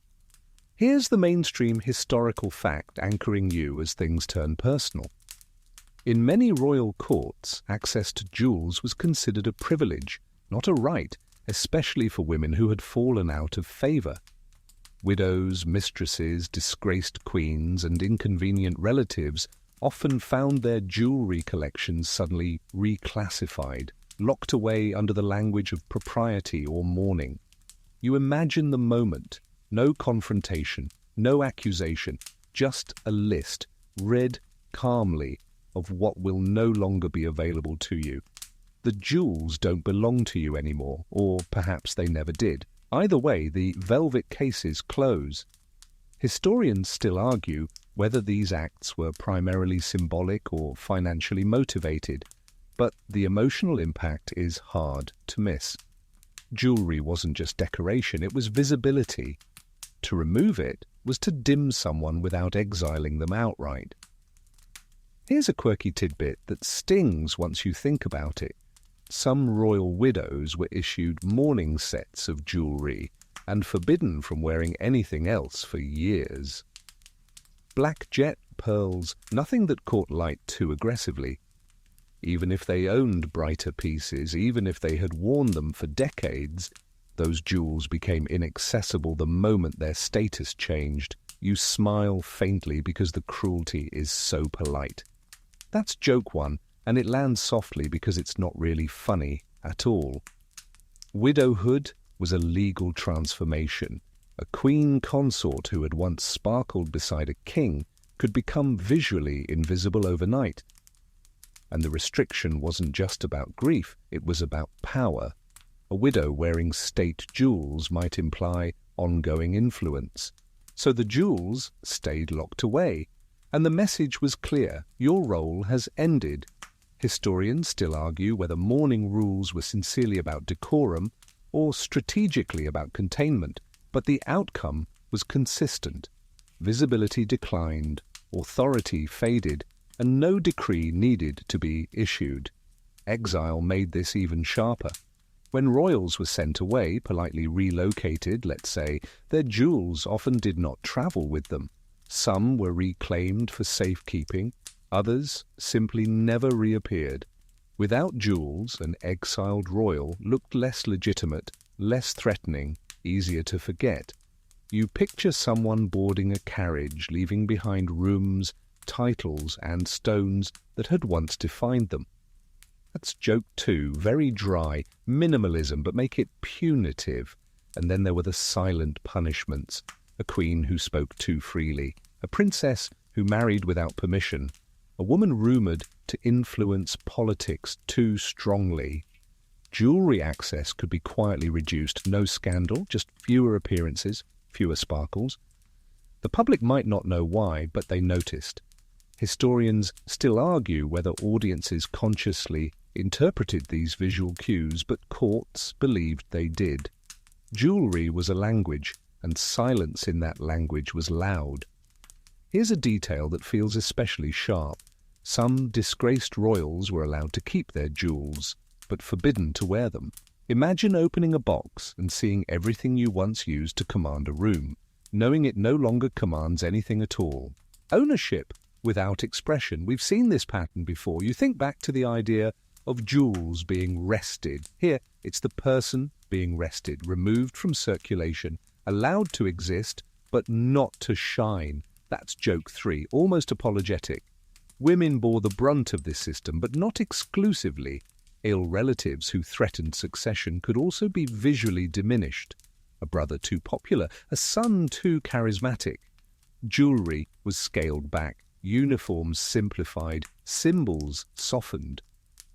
Here's the mainstream historical fact anchoring you as things turn personal. In many royal courts, access to jewels was considered a privilege, not a right, especially for women who had fallen out of favour. Widows, mistresses, disgraced queens, and inconvenient relatives often found their jewellery collections suddenly reclassified, locked away under the language of propriety or mourning. You imagine the moment, no confrontation, no accusation, just a list, read calmly, of what will no longer be available to you. The jewels don't belong to you anymore, or perhaps they never did. Either way, the velvet cases close. Historians still argue whether these acts were primarily symbolic or financially motivated, but the emotional impact is hard to miss. Jewelry wasn't just decoration, it was visibility. To remove it was to dim someone without exiling them outright. Here's a quirky tidbit that stings once you think about it. Some royal widows were issued mourning sets of jewelry and forbidden from wearing anything else for years. Black jet pearls, nothing that caught light too aggressively. Even if they owned brighter pieces, even if they had worn them for decades, those jewels became inaccessible the moment their status changed. You smile faintly because the cruelty is so polite. That's joke one, and it lands softly because it's not really funny at all. Widowhood was a legal transformation. A queen consort who had once sparkled beside a king could become visually invisible overnight. And the restriction wasn't just about grief, it was about power. A widow wearing state jewels might imply ongoing influence. So the jewels stayed locked away, and the message was clear: your role has ended. Historians still argue whether mourning rules were sincerely about decorum or strategically about containment, but the outcome was consistent. Visibility declined, authority faded, and no decree needed to be issued. Exile made this even sharper. When royals were sent away, politely relocated, let's say, their jewels often did not travel with them. Some were reclaimed for safekeeping, others simply never reappeared. Without jewels, an exiled royal looked less legitimate, less threatening, easier to forget. You picture someone boarding a carriage, leaving behind rooms, titles, and stones that had once defined them. That's joke two, very dry, minimalism, but make it punitive. And then there were the silent punishments: a queen who spoke too freely, a princess who married without permission, a woman rumoured to influence politics too strongly. Jewelry access could be quietly reduced, no scandal, just fewer appearances, fewer sparkles. The public might not know why, but they noticed. Historians still argue whether audiences consciously interpreted these visual cues, but courts believed they did. Jewelry was a language, and silence in that language was loud. Here's a detail that feels especially sharp. Some disgraced royals were allowed to keep their jewels, but forbidden to wear them. Imagine opening a box and seeing everything you once used to command a room, knowing it no longer commands anything at all. Ownership without expression. We've seen this pattern before. You think back to the idea of jewels being wrested. Here, it's the person being wrested, removed from circulation, allowed to exist, but not to shine. That's joke three, almost apologetic. Women bore the brunt of this system, but not exclusively. Ill relatives who threatened succession could also be visually diminished. A brother too popular, a son too charismatic. Jewelry was scaled back, uniforms simplified, symbols softened.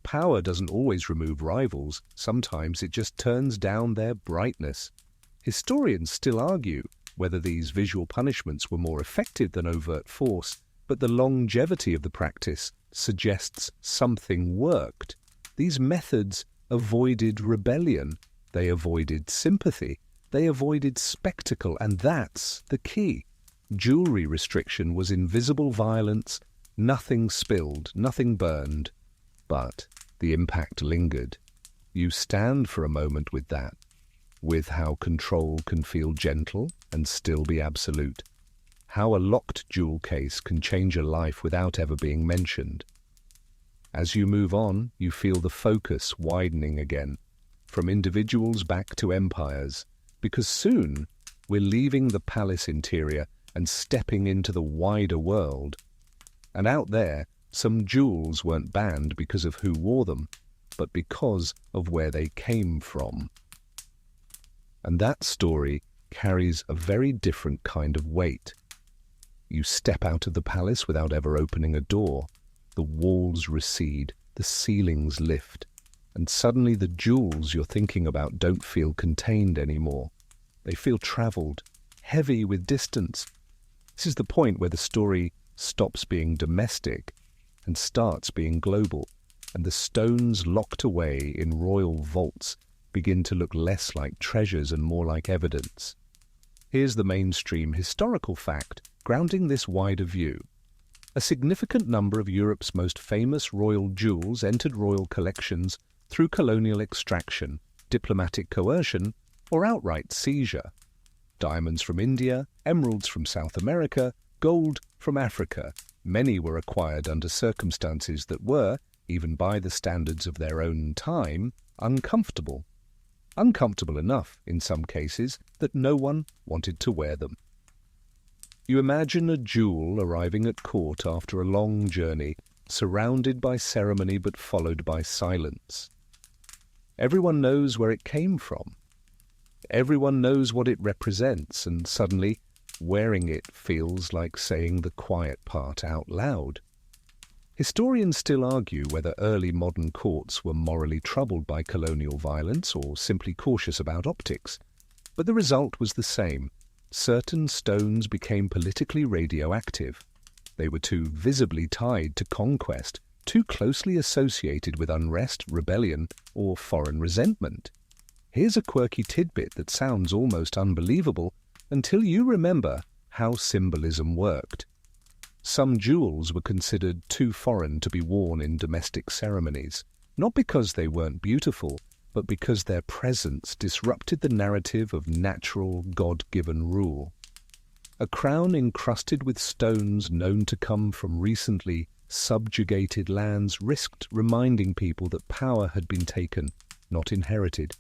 Power doesn't always remove rivals, sometimes it just turns down their brightness. Historians still argue whether these visual punishments were more effective than overt force, but the longevity of the practice suggests something worked. These methods avoided rebellion, they avoided sympathy, they avoided spectacle, and that's the key. Jewelry restriction was invisible violence, nothing spilled, nothing burned, but the impact lingered. You stand for a moment with that, with how control can feel gentle and still be absolute, how a locked jewel case can change a life without ever being mentioned. As you move on, you feel the focus widening again, from individuals back to empires, because soon we're leaving the palace interior and stepping into the wider world. And out there, some jewels weren't banned because of who wore them, but because of where they came from. And that story carries a very different kind of weight. You step out of the palace without ever opening a door. The walls recede, the ceilings lift, and suddenly the jewels you're thinking about don't feel contained anymore. They feel travelled, heavy with distance, This is the point where the story stops being domestic and starts being global, and the stones locked away in royal vaults begin to look less like treasures and more like evidence. Here's the mainstream historical fact grounding this wider view. A significant number of Europe's most famous royal jewels entered royal collections through colonial extraction, diplomatic coercion, or outright seizure. Diamonds from India, emeralds from South America, gold from Africa. Many were acquired under circumstances that were, even by the standards of their own time, uncomfortable. Uncomfortable enough, in some cases, that no one wanted to wear them. You imagine a jewel arriving at court after a long journey, surrounded by ceremony but followed by silence. Everyone knows where it came from. Everyone knows what it represents, and suddenly, wearing it feels like saying the quiet part out loud. Historians still argue whether early modern courts were morally troubled by colonial violence or simply cautious about optics. But the result was the same. Certain stones became politically radioactive. They were too visibly tied to conquest, too closely associated with unrest, rebellion, or foreign resentment. Here's a quirky tidbit that sounds almost unbelievable until you remember how symbolism worked. Some jewels were considered too foreign to be worn in domestic ceremonies, not because they weren't beautiful, but because their presence disrupted the narrative of natural, God-given rule. A crown encrusted with stones known to come from recently subjugated lands risked reminding people that power had been taken, not inherited.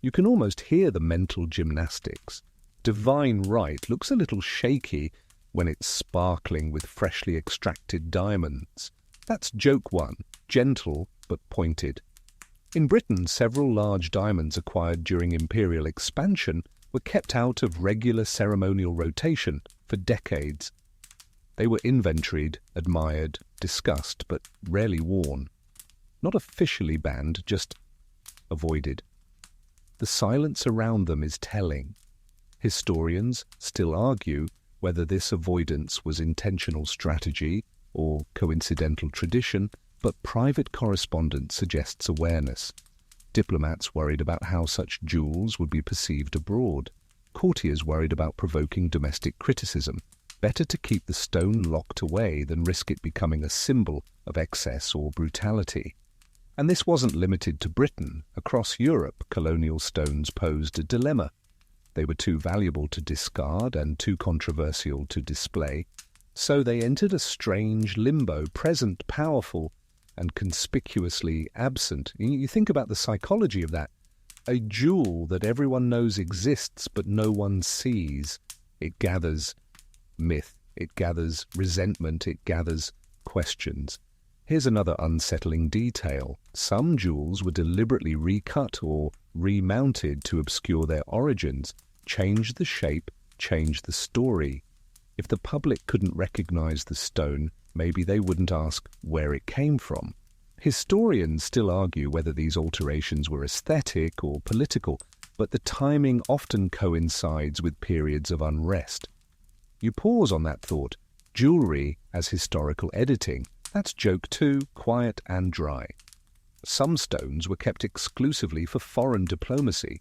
You can almost hear the mental gymnastics. Divine right looks a little shaky when it's sparkling with freshly extracted diamonds. That's joke one, gentle but pointed. In Britain, several large diamonds acquired during imperial expansion were kept out of regular ceremonial rotation for decades. They were inventoried, admired, discussed, but rarely worn. Not officially banned, just avoided. The silence around them is telling. Historians still argue whether this avoidance was intentional strategy or coincidental tradition, but private correspondence suggests awareness. Diplomats worried about how such jewels would be perceived abroad. Courtiers worried about provoking domestic criticism. Better to keep the stone locked away than risk it becoming a symbol of excess or brutality. And this wasn't limited to Britain. Across Europe, colonial stones posed a dilemma. They were too valuable to discard and too controversial to display. So they entered a strange limbo, present, powerful, and conspicuously absent. You think about the psychology of that. A jewel that everyone knows exists but no one sees. It gathers myth, it gathers resentment, it gathers questions. Here's another unsettling detail. Some jewels were deliberately recut or remounted to obscure their origins, change the shape, change the story. If the public couldn't recognize the stone, maybe they wouldn't ask where it came from. Historians still argue whether these alterations were aesthetic or political, but the timing often coincides with periods of unrest. You pause on that thought. Jewelry as historical editing. That's joke two, quiet and dry. Some stones were kept exclusively for foreign diplomacy,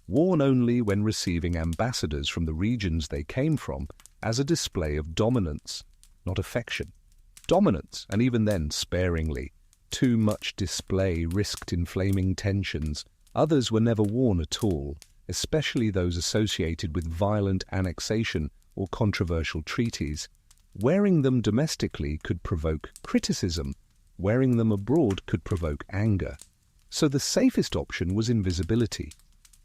worn only when receiving ambassadors from the regions they came from as a display of dominance, not affection. Dominance, and even then sparingly. Too much display risked inflaming tensions. Others were never worn at all, especially those associated with violent annexation or controversial treaties. Wearing them domestically could provoke criticism. Wearing them abroad could provoke anger. So the safest option was invisibility.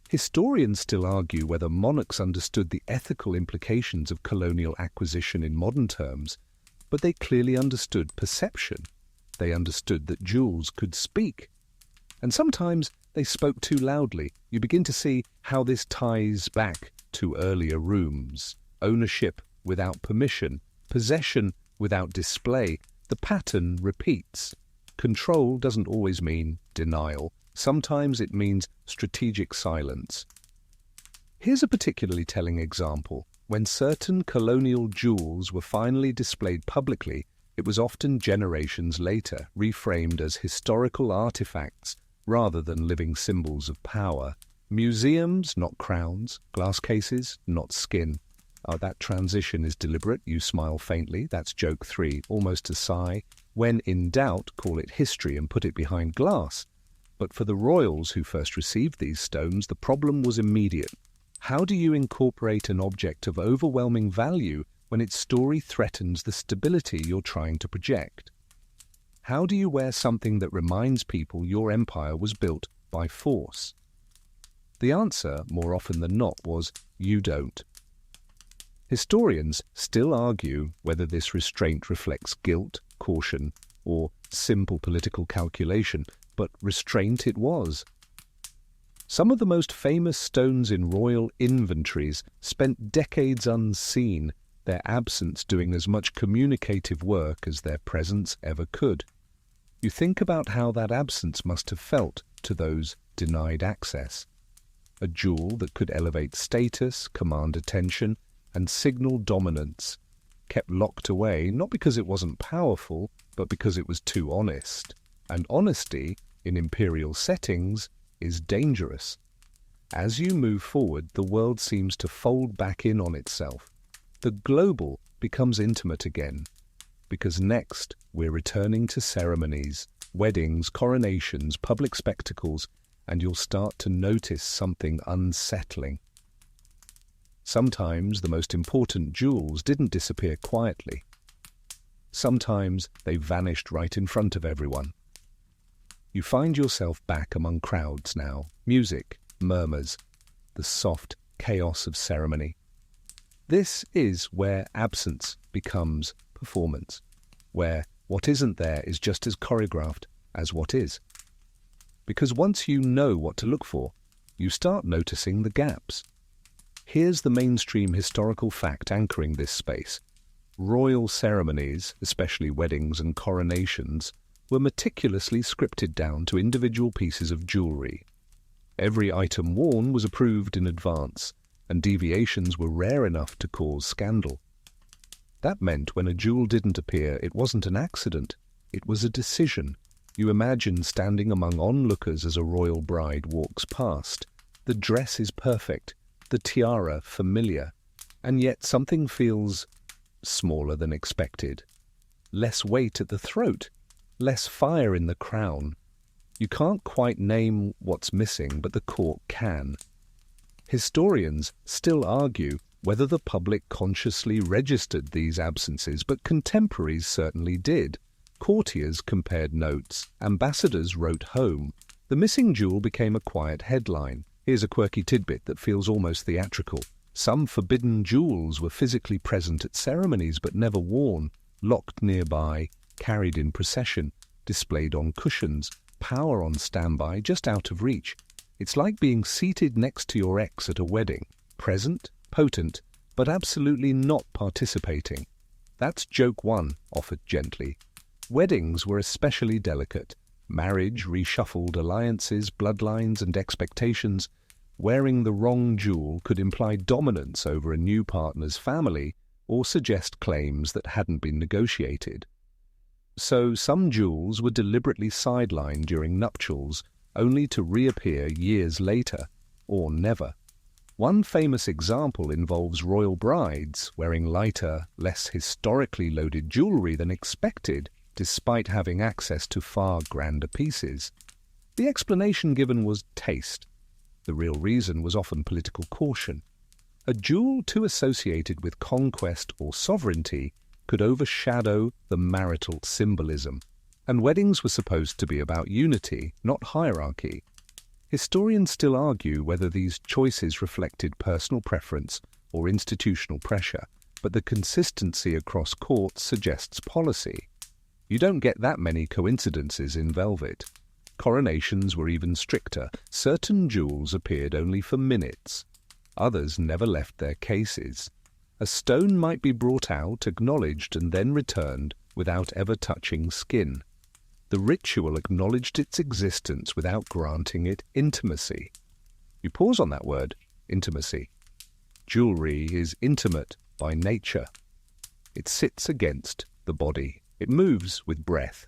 Historians still argue whether monarchs understood the ethical implications of colonial acquisition in modern terms, but they clearly understood perception. They understood that jewels could speak. And sometimes they spoke too loudly. You begin to see how this ties back to earlier rooms. Ownership without permission, possession without display. The pattern repeats. Control doesn't always mean denial. Sometimes it means strategic silence. Here's a particularly telling example. When certain colonial jewels were finally displayed publicly, it was often generations later, reframed as historical artifacts rather than living symbols of power. Museums, not crowns. Glass cases, not skin. That transition is deliberate. You smile faintly. That's joke 3, almost a sigh. When in doubt, call it history and put it behind glass. But for the royals who first received these stones, the problem was immediate. How do you incorporate an object of overwhelming value when its story threatens the stability you're trying to project? How do you wear something that reminds people your empire was built by force? The answer, more often than not, was you don't. Historians still argue whether this restraint reflects guilt, caution, or simple political calculation, but restraint it was. Some of the most famous stones in royal inventories spent decades unseen, their absence doing as much communicative work as their presence ever could. You think about how that absence must have felt to those denied access. A jewel that could elevate status, command attention, and signal dominance, kept locked away not because it wasn't powerful, but because it was too honest. And honesty, in imperial settings, is dangerous. As you move forward, the world seems to fold back in on itself. The global becomes intimate again, because next we're returning to ceremonies, weddings, coronations, public spectacles, and you'll start to notice something unsettling. Sometimes the most important jewels didn't disappear quietly. Sometimes they vanished right in front of everyone. You find yourself back among crowds now, music, murmurs, the soft chaos of ceremony. This is where absence becomes performance, where what isn't there is just as choreographed as what is. Because once you know what to look for, you start noticing the gaps. Here's the mainstream historical fact anchoring this space. Royal ceremonies, especially weddings and coronations, were meticulously scripted down to individual pieces of jewelry. Every item worn was approved in advance, and deviations were rare enough to cause scandal. That meant when a jewel didn't appear, it wasn't an accident, it was a decision. You imagine standing among onlookers as a royal bride walks past. The dress is perfect, the tiara familiar, and yet something feels smaller than expected. Less weight at the throat, less fire in the crown. You can't quite name what's missing, but the court can. Historians still argue whether the public consciously registered these absences, but contemporaries certainly did. Courtiers compared notes, ambassadors wrote home. The missing jewel became a quiet headline. Here's a quirky tidbit that feels almost theatrical. Some forbidden jewels were physically present at ceremonies but never worn, locked nearby, carried in procession, displayed on cushions, power on standby, just out of reach. It's like being seated next to your ex at a wedding, present, potent, but absolutely not participating. That's joke 1, offered gently. Weddings were especially delicate. Marriage reshuffled alliances, bloodlines, and expectations. Wearing the wrong jewel could imply dominance over a new partner's family or suggest claims that hadn't been negotiated. So some jewels were deliberately sidelined during nuptials, only to reappear years later, or never. One famous example involves royal brides wearing lighter, less historically loaded jewelry than expected, despite having access to far grander pieces. The explanation given was taste. The real reason was often political caution. A jewel too associated with conquest or sovereignty could overshadow the marital symbolism, and weddings were supposed to be about unity, not hierarchy. Historians still argue whether these choices reflected personal preference or institutional pressure, but the consistency across courts suggests policy. You don't get that many coincidences in velvet. Coronations were even stricter. Certain jewels appeared only for minutes. Others never left their cases. A stone might be brought out, acknowledged, and then returned without ever touching skin. The ritual acknowledged its existence without granting it intimacy. You pause on that word, intimacy. Jewelry is intimate by nature. It sits against the body. It moves with breath,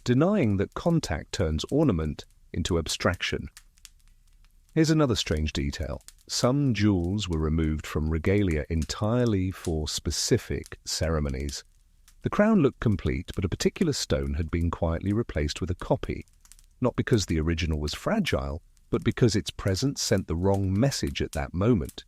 denying that contact turns ornament into abstraction. Here's another strange detail. Some jewels were removed from regalia entirely for specific ceremonies. The crown looked complete, but a particular stone had been quietly replaced with a copy, not because the original was fragile, but because its presence sent the wrong message at that moment.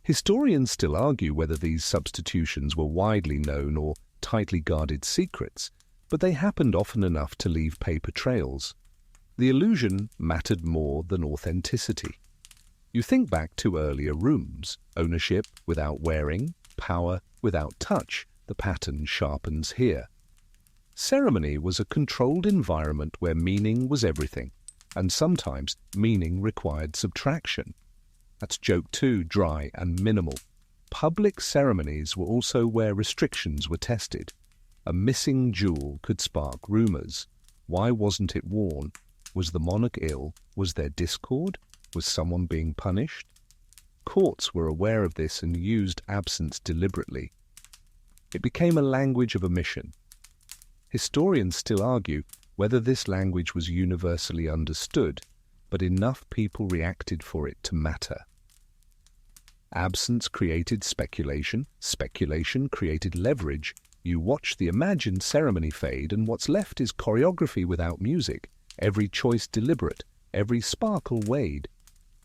Historians still argue whether these substitutions were widely known or tightly guarded secrets, but they happened often enough to leave paper trails. The illusion mattered more than authenticity. You think back to earlier rooms: ownership without wearing, power without touch. The pattern sharpens here. Ceremony was a controlled environment where meaning was everything, and sometimes meaning required subtraction. That's joke 2, dry and minimal. Public ceremonies were also where restrictions were tested. A missing jewel could spark rumours. Why wasn't it worn? Was the monarch ill? Was there discord? Was someone being punished? Courts were aware of this and used absence deliberately. It became a language of omission. Historians still argue whether this language was universally understood, but enough people reacted for it to matter. Absence created speculation. Speculation created leverage. You watch the imagined ceremony fade, and what's left is choreography without music, every choice deliberate, every sparkle weighed.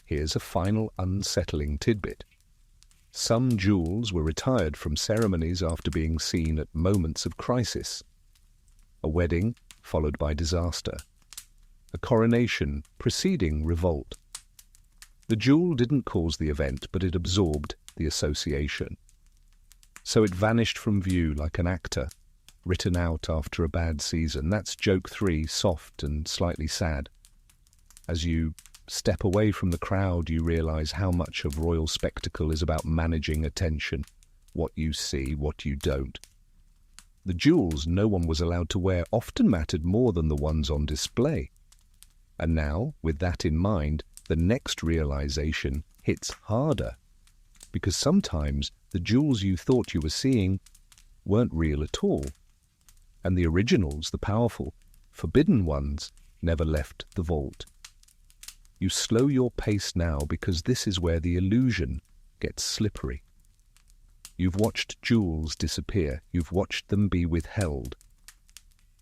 Here's a final unsettling tidbit. Some jewels were retired from ceremonies after being seen at moments of crisis. A wedding followed by disaster. A coronation preceding revolt. The jewel didn't cause the event, but it absorbed the association. So it vanished from view like an actor, written out after a bad season. That's joke 3, soft and slightly sad. As you step away from the crowd, you realize how much of royal spectacle is about managing attention, what you see, what you don't. The jewels no one was allowed to wear often mattered more than the ones on display. And now, with that in mind, the next realization hits harder, because sometimes the jewels you thought you were seeing weren't real at all, and the originals, the powerful, forbidden ones, never left the vault. You slow your pace now because this is where the illusion gets slippery. You've watched jewels disappear. You've watched them be withheld.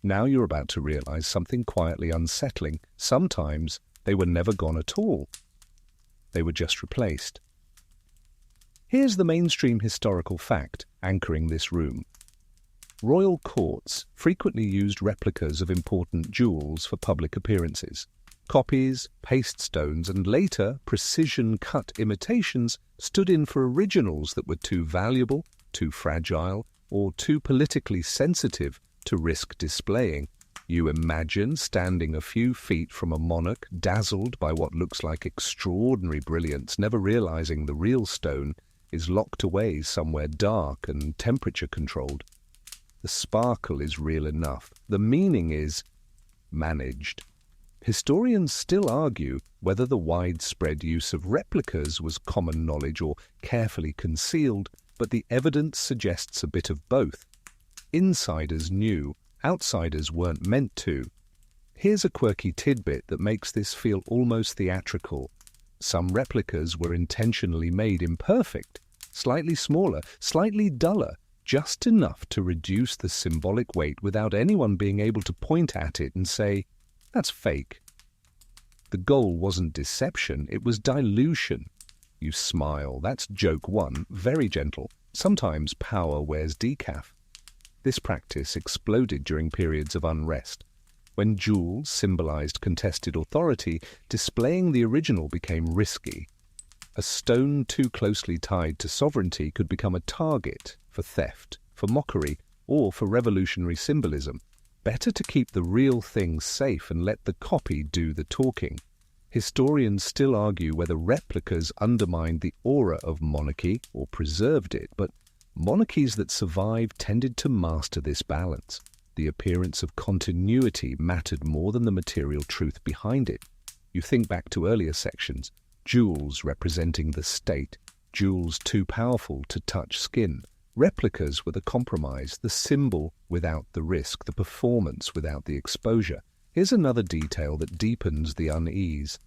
Now you're about to realize something quietly unsettling. Sometimes they were never gone at all. They were just replaced. Here's the mainstream historical fact anchoring this room. Royal courts frequently used replicas of important jewels for public appearances. Copies, paste stones, and later precision-cut imitations stood in for originals that were too valuable, too fragile, or too politically sensitive to risk displaying. You imagine standing a few feet from a monarch, dazzled by what looks like extraordinary brilliance, never realizing the real stone is locked away somewhere dark and temperature-controlled. The sparkle is real enough. The meaning is managed. Historians still argue whether the widespread use of replicas was common knowledge or carefully concealed, but the evidence suggests a bit of both. Insiders knew, outsiders weren't meant to. Here's a quirky tidbit that makes this feel almost theatrical. Some replicas were intentionally made imperfect, slightly smaller, slightly duller, just enough to reduce the symbolic weight without anyone being able to point at it and say, "That's fake." The goal wasn't deception, it was dilution. You smile. That's joke 1, very gentle. Sometimes power wears decaf. This practice exploded during periods of unrest. When jewels symbolized contested authority, displaying the original became risky. A stone too closely tied to sovereignty could become a target for theft, for mockery, or for revolutionary symbolism. Better to keep the real thing safe and let the copy do the talking. Historians still argue whether replicas undermined the aura of monarchy or preserved it, but monarchies that survived tended to master this balance. The appearance of continuity mattered more than the material truth behind it. You think back to earlier sections, jewels representing the state, jewels too powerful to touch skin. Replicas were the compromise, the symbol without the risk, the performance without the exposure. Here's another detail that deepens the unease.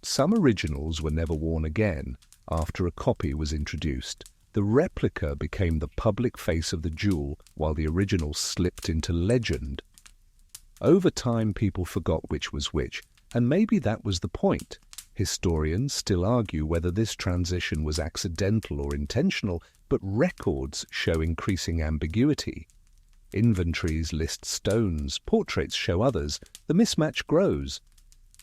Some originals were never worn again after a copy was introduced. The replica became the public face of the jewel, while the original slipped into legend. Over time, people forgot which was which, and maybe that was the point. Historians still argue whether this transition was accidental or intentional, but records show increasing ambiguity. Inventories list stones, portraits show others. The mismatch grows.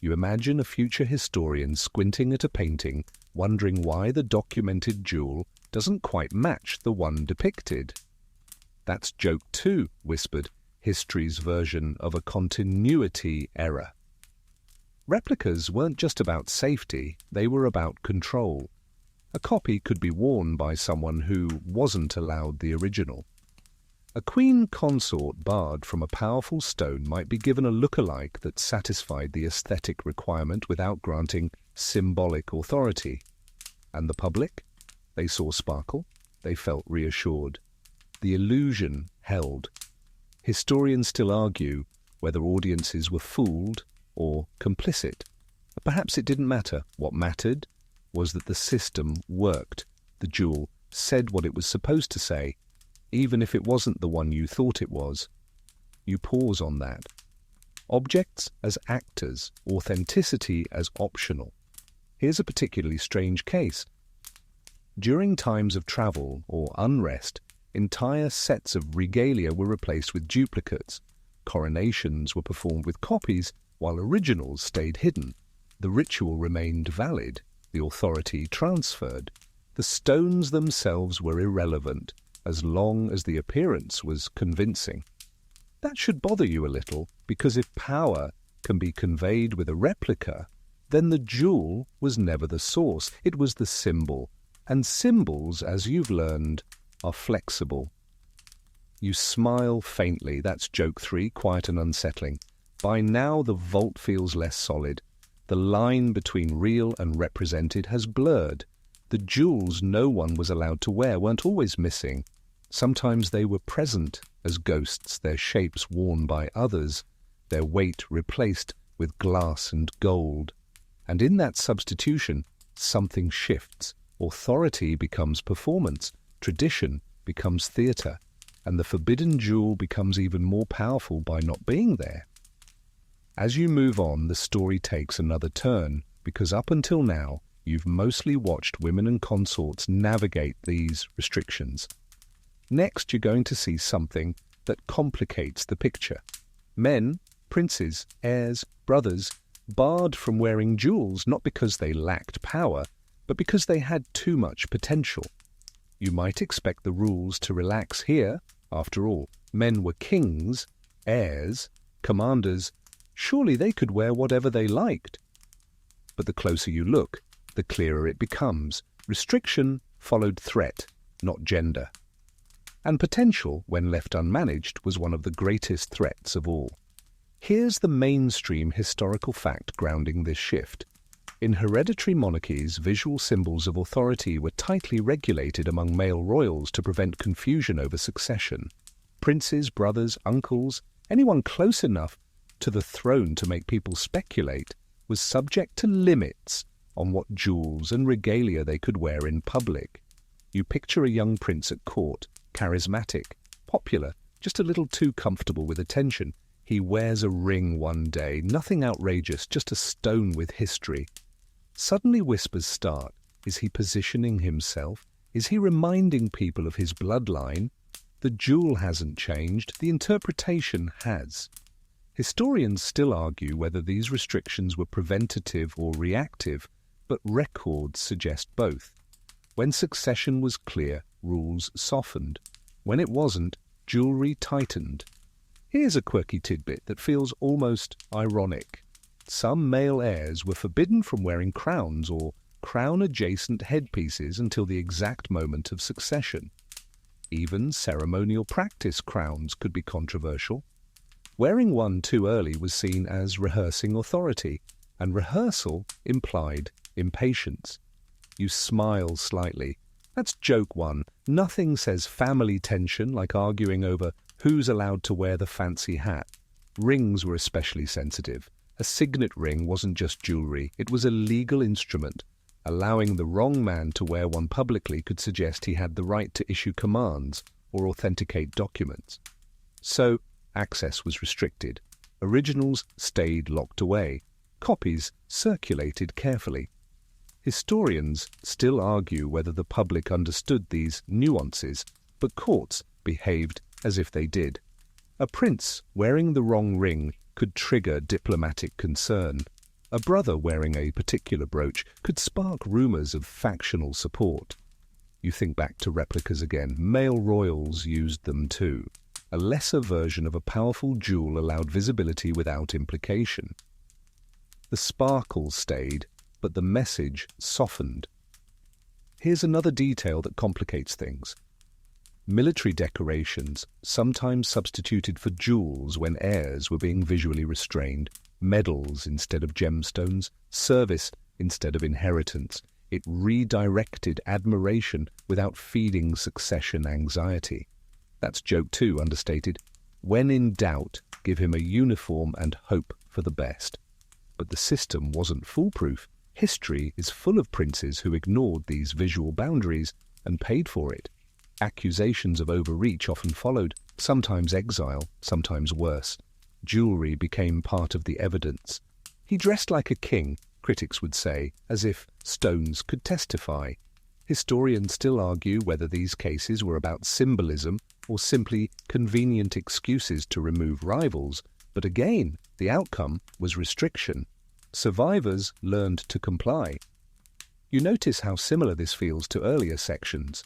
You imagine a future historian squinting at a painting, wondering why the documented jewel doesn't quite match the one depicted. "That's joke 2, whispered history's version of a continuity error. Replicas weren't just about safety, they were about control. A copy could be worn by someone who wasn't allowed the original. A queen consort barred from a powerful stone might be given a look-alike that satisfied the aesthetic requirement without granting symbolic authority. And the public? They saw sparkle, they felt reassured. The illusion held. Historians still argue whether audiences were fooled or complicit. Perhaps it didn't matter. What mattered was that the system worked. The jewel said what it was supposed to say, even if it wasn't the one you thought it was. You pause on that. Objects as actors, authenticity as optional. Here's a particularly strange case. During times of travel or unrest, entire sets of regalia were replaced with duplicates. Coronations were performed with copies, while originals stayed hidden. The ritual remained valid, the authority transferred. The stones themselves were irrelevant, as long as the appearance was convincing. That should bother you a little, because if power can be conveyed with a replica, then the jewel was never the source, it was the symbol. And symbols, as you've learned, are flexible. You smile faintly. That's joke 3, quiet and unsettling. By now the vault feels less solid. The line between real and represented has blurred. The jewels no one was allowed to wear weren't always missing. Sometimes they were present as ghosts, their shapes worn by others, their weight replaced with glass and gold. And in that substitution, something shifts. Authority becomes performance, tradition becomes theatre, and the forbidden jewel becomes even more powerful by not being there. As you move on, the story takes another turn, because up until now, you've mostly watched women and consorts navigate these restrictions. Next, you're going to see something that complicates the picture. Men, princes, heirs, brothers, barred from wearing jewels not because they lacked power, but because they had too much potential. You might expect the rules to relax here. After all, men were kings, heirs, commanders. Surely they could wear whatever they liked. But the closer you look, the clearer it becomes. Restriction followed threat, not gender. And potential, when left unmanaged, was one of the greatest threats of all. Here's the mainstream historical fact grounding this shift. In hereditary monarchies, visual symbols of authority were tightly regulated among male royals to prevent confusion over succession. Princes, brothers, uncles, anyone close enough to the throne to make people speculate, was subject to limits on what jewels and regalia they could wear in public. You picture a young prince at court, charismatic, popular, just a little too comfortable with attention. He wears a ring one day, nothing outrageous, just a stone with history. Suddenly whispers start. Is he positioning himself? Is he reminding people of his bloodline? The jewel hasn't changed, the interpretation has. Historians still argue whether these restrictions were preventative or reactive, but records suggest both. When succession was clear, rules softened. When it wasn't, jewelry tightened. Here's a quirky tidbit that feels almost ironic. Some male heirs were forbidden from wearing crowns or crown-adjacent headpieces until the exact moment of succession. Even ceremonial practice crowns could be controversial. Wearing one too early was seen as rehearsing authority, and rehearsal implied impatience. You smile slightly. That's joke one. Nothing says family tension like arguing over who's allowed to wear the fancy hat. Rings were especially sensitive. A signet ring wasn't just jewelry, it was a legal instrument. Allowing the wrong man to wear one publicly could suggest he had the right to issue commands or authenticate documents. So, access was restricted. Originals stayed locked away. Copies circulated carefully. Historians still argue whether the public understood these nuances, but courts behaved as if they did. A prince wearing the wrong ring could trigger diplomatic concern. A brother wearing a particular brooch could spark rumors of factional support. You think back to replicas again. Male royals used them too. A lesser version of a powerful jewel allowed visibility without implication. The sparkle stayed, but the message softened. Here's another detail that complicates things. Military decorations sometimes substituted for jewels when heirs were being visually restrained, medals instead of gemstones, service instead of inheritance. It redirected admiration without feeding succession anxiety. That's joke two, understated. When in doubt, give him a uniform and hope for the best. But the system wasn't foolproof. History is full of princes who ignored these visual boundaries and paid for it. Accusations of overreach often followed, sometimes exile, sometimes worse. Jewelry became part of the evidence. He dressed like a king, critics would say, as if stones could testify. Historians still argue whether these cases were about symbolism or simply convenient excuses to remove rivals, but again, the outcome was restriction. Survivors learned to comply. You notice how similar this feels to earlier sections.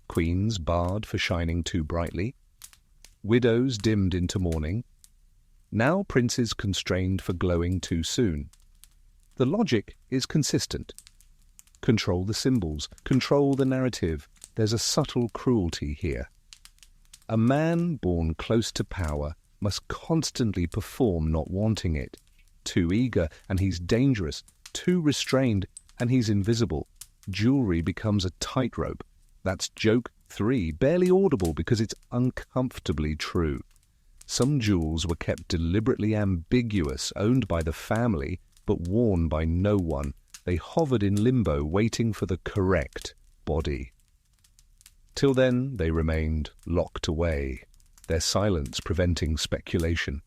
Queens barred for shining too brightly. Widows dimmed into mourning. Now princes constrained for glowing too soon. The logic is consistent. Control the symbols, control the narrative. There's a subtle cruelty here. A man born close to power must constantly perform not wanting it. Too eager, and he's dangerous. Too restrained, and he's invisible. Jewelry becomes a tightrope. That's joke 3, barely audible because it's uncomfortably true. Some jewels were kept deliberately ambiguous, owned by the family, but worn by no one. They hovered in limbo, waiting for the correct body. Till then, they remained locked away, their silence preventing speculation.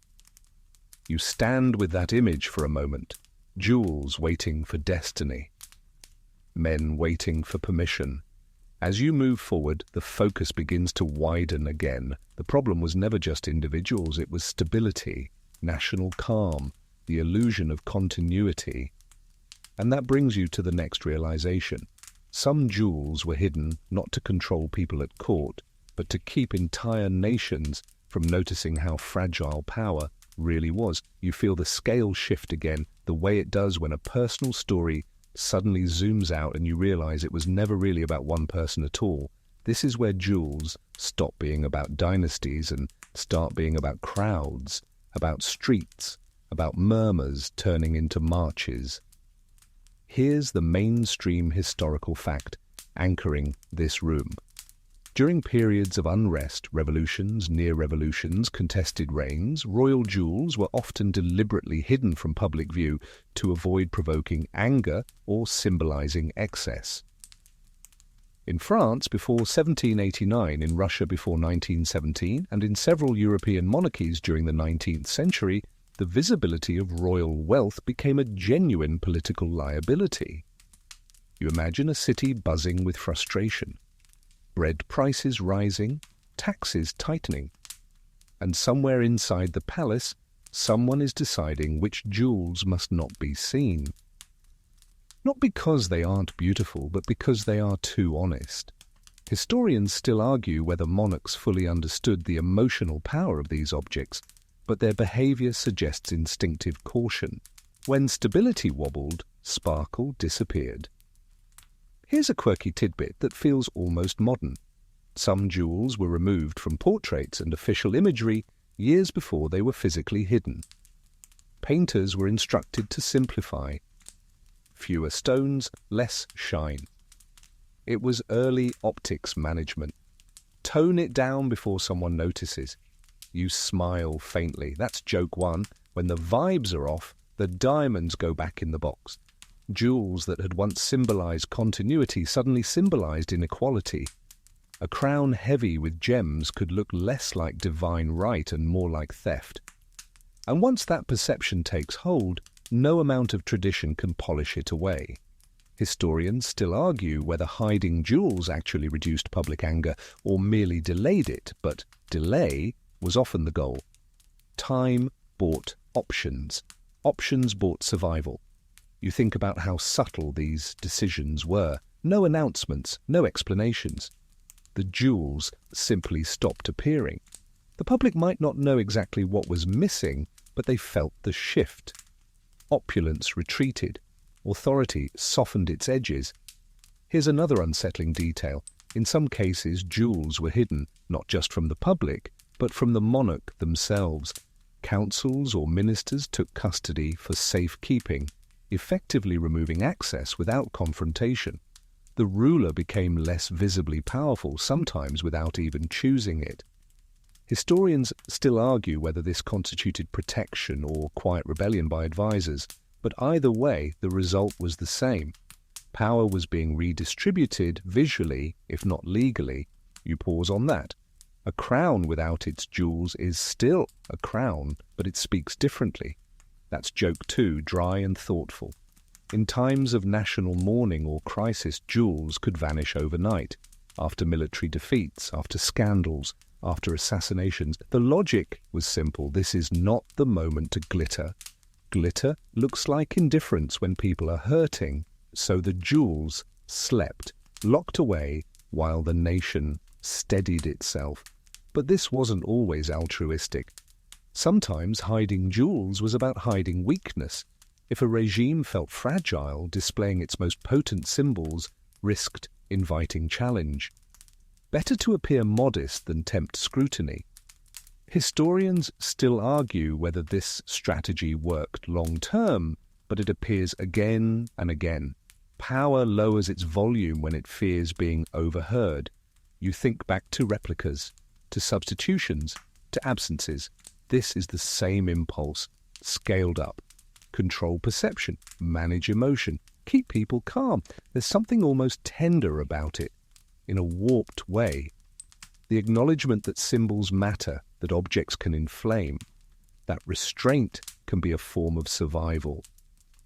You stand with that image for a moment, jewels waiting for destiny, men waiting for permission. As you move forward, the focus begins to widen again. The problem was never just individuals, it was stability, national calm, the illusion of continuity. And that brings you to the next realization. Some jewels were hidden not to control people at court, but to keep entire nations from noticing how fragile power really was. You feel the scale shift again, the way it does when a personal story suddenly zooms out and you realize it was never really about one person at all. This is where jewels stop being about dynasties and start being about crowds, about streets, about murmurs turning into marches. Here's the mainstream historical fact anchoring this room. During periods of unrest, revolutions, near revolutions, contested reigns, royal jewels were often deliberately hidden from public view to avoid provoking anger or symbolizing excess. In France before 1789, in Russia before 1917, and in several European monarchies during the 19th century, the visibility of royal wealth became a genuine political liability. You imagine a city buzzing with frustration, bread prices rising, taxes tightening, and somewhere inside the palace, someone is deciding which jewels must not be seen. Not because they aren't beautiful, but because they are too honest. Historians still argue whether monarchs fully understood the emotional power of these objects, but their behavior suggests instinctive caution. When stability wobbled, sparkle disappeared. Here's a quirky tidbit that feels almost modern. Some jewels were removed from portraits and official imagery years before they were physically hidden. Painters were instructed to simplify. fewer stones, less shine. It was early optics management. Tone it down before someone notices. You smile faintly. That's joke one. When the vibes are off, the diamonds go back in the box. Jewels that had once symbolized continuity suddenly symbolized inequality. A crown heavy with gems could look less like divine right and more like theft. And once that perception takes hold, no amount of tradition can polish it away. Historians still argue whether hiding jewels actually reduced public anger or merely delayed it, but delay was often the goal. Time bought options. Options bought survival. You think about how subtle these decisions were. No announcements, no explanations. The jewels simply stopped appearing. The public might not know exactly what was missing, but they felt the shift. Opulence retreated. Authority softened its edges. Here's another unsettling detail. In some cases, jewels were hidden, not just from the public, but from the monarch themselves. Councils or ministers took custody for safekeeping, effectively removing access without confrontation. The ruler became less visibly powerful, sometimes without even choosing it. Historians still argue whether this constituted protection or quiet rebellion by advisors, but either way, the result was the same. Power was being redistributed visually, if not legally. You pause on that. A crown without its jewels is still a crown, but it speaks differently. That's joke two, dry and thoughtful. In times of national mourning or crisis, jewels could vanish overnight. After military defeats, after scandals, after assassinations. The logic was simple. This is not the moment to glitter. Glitter looks like indifference when people are hurting, so the jewels slept, locked away, while the nation steadied itself. But this wasn't always altruistic. Sometimes hiding jewels was about hiding weakness. If a regime felt fragile, displaying its most potent symbols risked inviting challenge. Better to appear modest than tempt scrutiny. Historians still argue whether this strategy worked long-term, but it appears again and again. Power lowers its volume when it fears being overheard. You think back to replicas, to substitutions, to absences. This is the same impulse, scaled up. Control perception, manage emotion, keep people calm. There's something almost tender about it, in a warped way. The acknowledgement that symbols matter, that objects can inflame, that restraint can be a form of survival.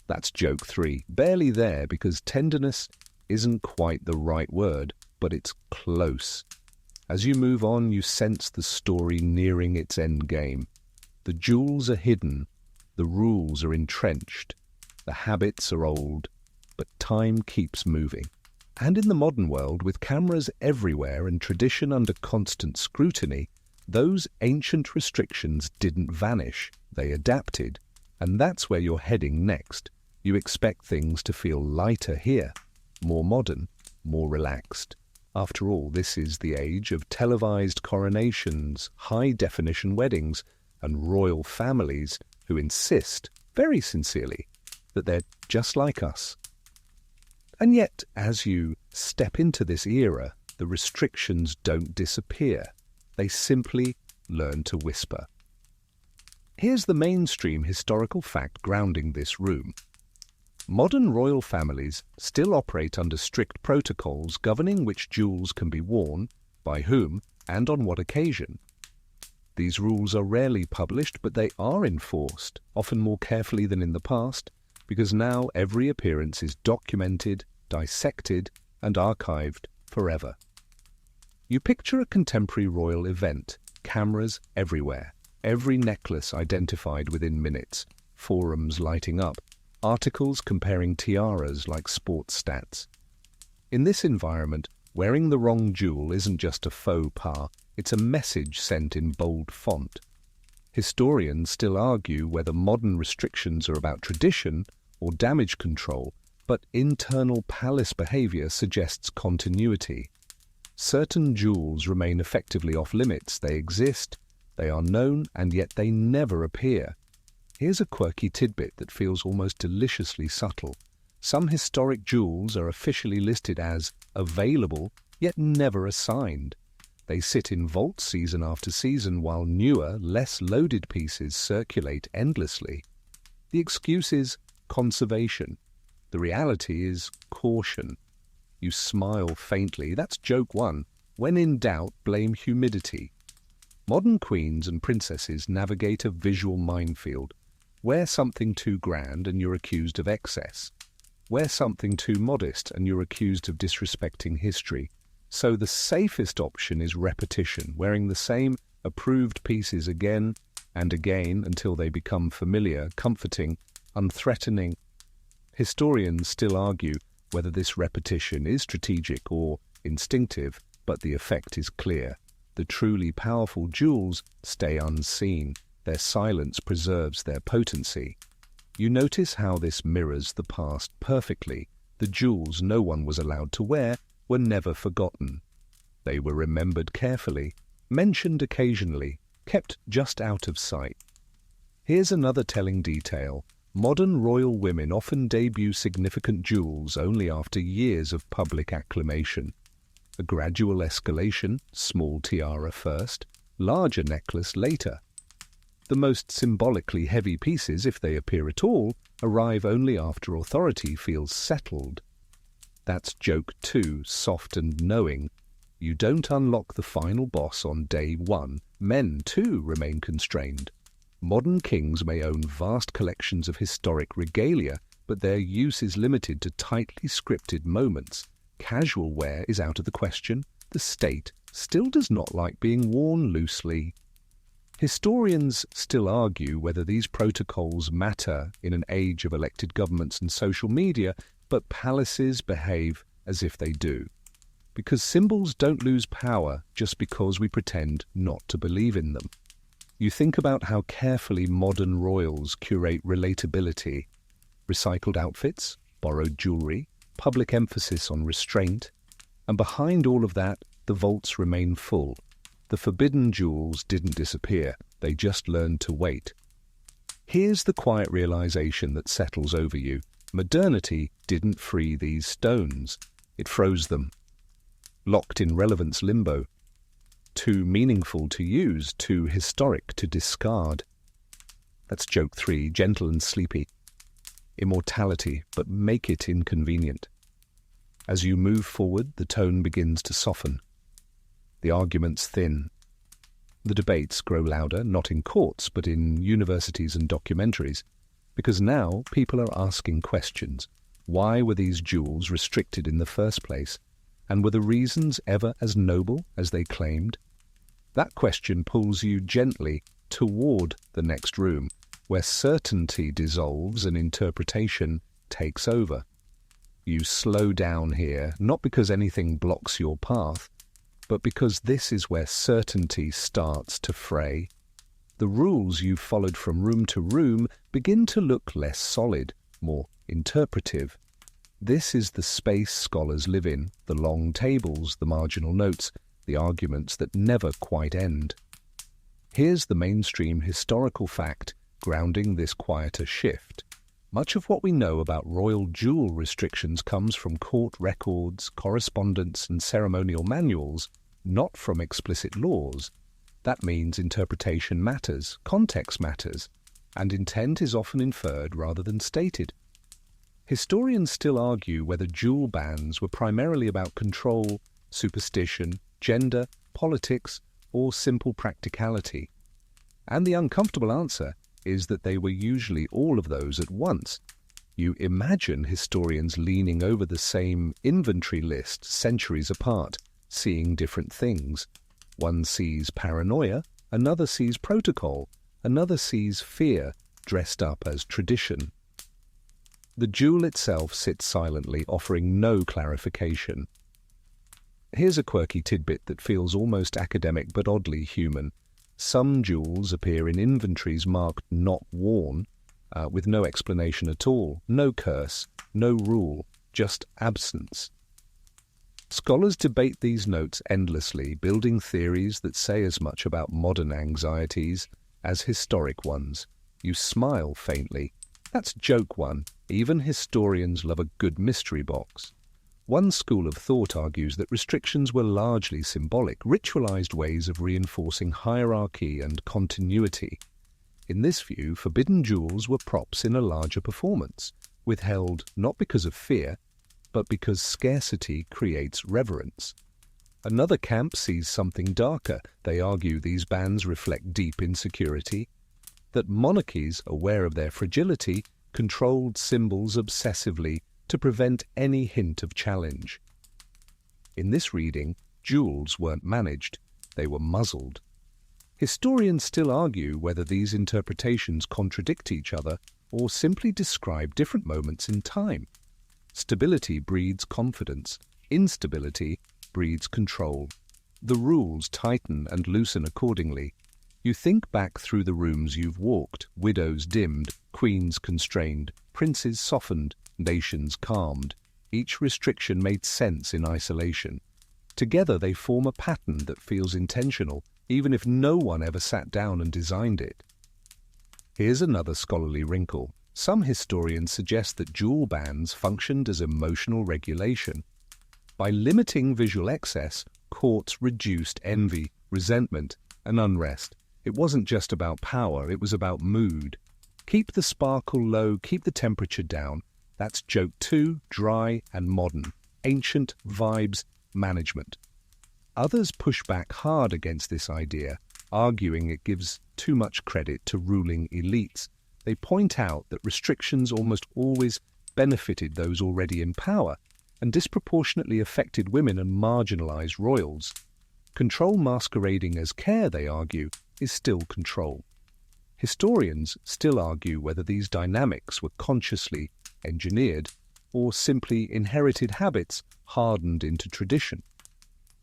That's joke three. Barely there because tenderness isn't quite the right word, but it's close. As you move on, you sense the story nearing its end game. The jewels are hidden, the rules are entrenched, the habits are old, but time keeps moving. And in the modern world, with cameras everywhere and tradition under constant scrutiny, those ancient restrictions didn't vanish, they adapted. And that's where you're heading next. You expect things to feel lighter here, more modern, more relaxed. After all, this is the age of televised coronations, high-definition weddings, and royal families who insist, very sincerely, that they're just like us. And yet, as you step into this era, the restrictions don't disappear. They simply learn to whisper. Here's the mainstream historical fact grounding this room. Modern royal families still operate under strict protocols governing which jewels can be worn, by whom, and on what occasion. These rules are rarely published, but they are enforced, often more carefully than in the past, because now every appearance is documented, dissected, and archived forever. You picture a contemporary royal event, cameras everywhere, every necklace identified within minutes, forums lighting up, articles comparing tiaras like sports stats. In this environment, wearing the wrong jewel isn't just a faux pas, it's a message sent in bold font. Historians still argue whether modern restrictions are about tradition or damage control, but internal palace behavior suggests continuity. Certain jewels remain effectively off-limits. They exist, they are known, and yet they never appear. Here's a quirky tidbit that feels almost deliciously subtle. Some historic jewels are officially listed as available, yet never assigned. They sit in vaults season after season while newer, less loaded pieces circulate endlessly. The excuse is conservation. The reality is caution. You smile faintly. That's joke one. When in doubt, blame humidity. Modern queens and princesses navigate a visual minefield. Wear something too grand and you're accused of excess. Wear something too modest and you're accused of disrespecting history. So the safest option is repetition, wearing the same approved pieces again and again until they become familiar, comforting, unthreatening. Historians still argue whether this repetition is strategic or instinctive, but the effect is clear. The truly powerful jewels stay unseen. Their silence preserves their potency. You notice how this mirrors the past perfectly. The jewels no one was allowed to wear were never forgotten. They were remembered carefully, mentioned occasionally, kept just out of sight. Here's another telling detail. Modern royal women often debut significant jewels only after years of public acclamation. A gradual escalation, small tiara first, larger necklace later. The most symbolically heavy pieces, if they appear at all, arrive only after authority feels settled. That's joke two, soft and knowing. You don't unlock the final boss on day one. Men, too, remain constrained. Modern kings may own vast collections of historic regalia, but their use is limited to tightly scripted moments. Casual wear is out of the question. The state still does not like being worn loosely. Historians still argue whether these protocols matter in an age of elected governments and social media, but palaces behave as if they do. Because symbols don't lose power just because we pretend not to believe in them. You think about how carefully modern royals curate relatability. Recycled outfits, borrowed jewelry, public emphasis on restraint, and behind all of that, the vaults remain full. The forbidden jewels didn't disappear, they just learned to wait. Here's the quiet realization that settles over you. Modernity didn't free these stones, it froze them. Locked in relevance limbo. Too meaningful to use, too historic to discard. That's joke three, gentle and sleepy. Immortality, but make it inconvenient. As you move forward, the tone begins to soften. The arguments thin. The debates grow louder, not in courts, but in universities and documentaries, because now people are asking questions. Why were these jewels restricted in the first place? And were the reasons ever as noble as they claimed? That question pulls you gently toward the next room, where certainty dissolves and interpretation takes over. You slow down here, not because anything blocks your path, but because this is where certainty starts to fray. The rules you've followed from room to room begin to look less solid, more interpretive. This is the space scholars live in, the long tables, the marginal notes, the arguments that never quite end. Here's the mainstream historical fact grounding this quieter shift. Much of what we know about royal jewel restrictions comes from court records, correspondence, and ceremonial manuals, not from explicit laws. That means interpretation matters, context matters, and intent is often inferred rather than stated. Historians still argue whether jewel bans were primarily about control, superstition, gender, politics, or simple practicality. And the uncomfortable answer is that they were usually all of those at once. You imagine historians leaning over the same inventory list centuries apart, seeing different things. One sees paranoia, another sees protocol, another sees fear dressed up as tradition. The jewel itself sits silently, offering no clarification. Here's a quirky tidbit that feels almost academic but oddly human. Some jewels appear in inventories marked not worn, with no explanation at all, no curse, no rule, just absence. Scholars debate these notes endlessly, building theories that say as much about modern anxieties as historic ones. You smile faintly. That's joke one. Even historians love a good mystery box. One school of thought argues that restrictions were largely symbolic, ritualized ways of reinforcing hierarchy and continuity. In this view, forbidden jewels were props in a larger performance, withheld not because of fear, but because scarcity creates reverence. Another camp sees something darker. They argue these bans reflect deep insecurity, that monarchies, aware of their fragility, controlled symbols obsessively to prevent any hint of challenge. In this reading, jewels weren't managed, they were muzzled. Historians still argue whether these interpretations contradict each other or simply describe different moments in time. Stability breeds confidence, instability breeds control. The rules tighten and loosen accordingly. You think back through the rooms you've walked, widows dimmed, queens constrained, princes softened, nations calmed. Each restriction made sense in isolation. Together they form a pattern that feels intentional, even if no one ever sat down and designed it. Here's another scholarly wrinkle. Some historians suggest that jewel bans functioned as emotional regulation. By limiting visual excess, courts reduced envy, resentment, and unrest. It wasn't just about power, it was about mood. Keep the sparkle low, keep the temperature down. That's joke 2, dry and modern. Ancient vibes management. Others push back hard against this idea, arguing it gives too much credit to ruling elites. They point out that restrictions almost always benefited those already in power and disproportionately affected women and marginalized royals. Control masquerading as care, they argue, is still control. Historians still argue whether these dynamics were consciously engineered or simply inherited habits hardened into tradition.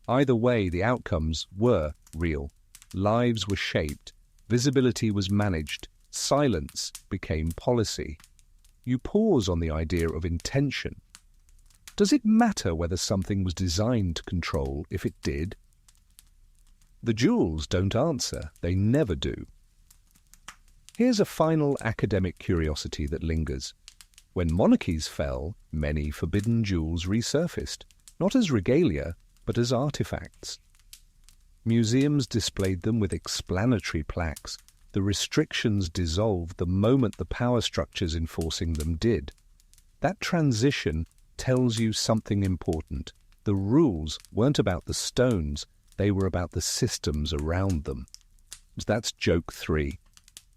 Either way, the outcomes were real. Lives were shaped, visibility was managed, silence became policy. You pause on the idea of intention. Does it matter whether something was designed to control if it did? The jewels don't answer, they never do. Here's a final academic curiosity that lingers. When monarchies fell, many forbidden jewels resurfaced, not as regalia, but as artifacts. Museums displayed them with explanatory plaques. The restrictions dissolved the moment the power structures enforcing them did. That transition tells you something important. The rules weren't about the stones, they were about the systems around them. That's joke 3.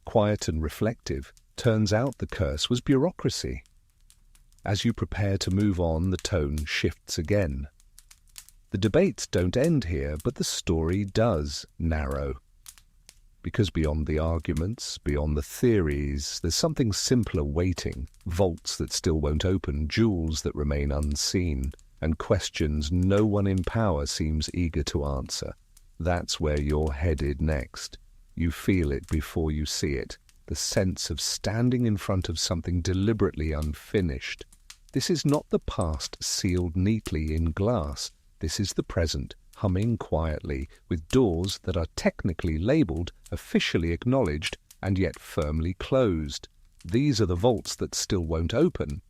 Quiet and reflective, turns out the curse was bureaucracy. As you prepare to move on, the tone shifts again. The debates don't end here, but the story does narrow. Because beyond the arguments, beyond the theories, there's something simpler waiting. Vaults that still won't open, jewels that remain unseen, and questions no one in power seems eager to answer. That's where you're headed next. You feel it before you see it, the sense of standing in front of something deliberately unfinished. This is not the past sealed neatly in glass. This is the present, humming quietly, with doors that are technically labelled, officially acknowledged, and yet firmly closed. These are the vaults that still won't open.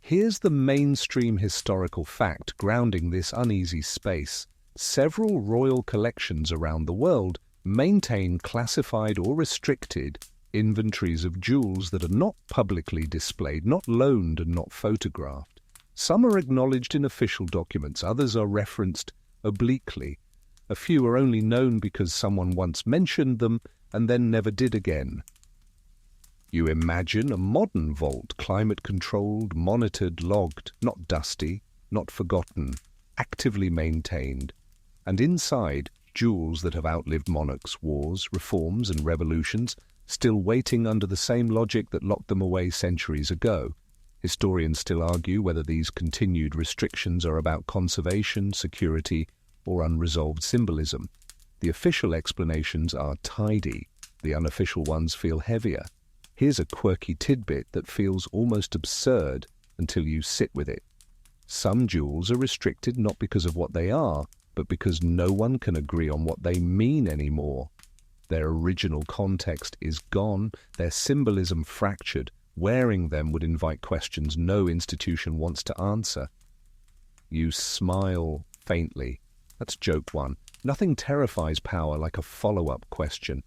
Here's the mainstream historical fact grounding this uneasy space. Several royal collections around the world maintain classified or restricted inventories of jewels that are not publicly displayed, not loaned and not photographed. Some are acknowledged in official documents, others are referenced obliquely. A few are only known because someone once mentioned them and then never did again. You imagine a modern vault, climate-controlled, monitored, logged, not dusty, not forgotten, actively maintained. And inside, jewels that have outlived monarchs, wars, reforms and revolutions, still waiting under the same logic that locked them away centuries ago. Historians still argue whether these continued restrictions are about conservation, security, or unresolved symbolism. The official explanations are tidy. The unofficial ones feel heavier. Here's a quirky tidbit that feels almost absurd until you sit with it. Some jewels are restricted not because of what they are, but because no one can agree on what they mean anymore. Their original context is gone, their symbolism fractured, Wearing them would invite questions no institution wants to answer. You smile faintly. That's joke one. Nothing terrifies power like a follow-up question.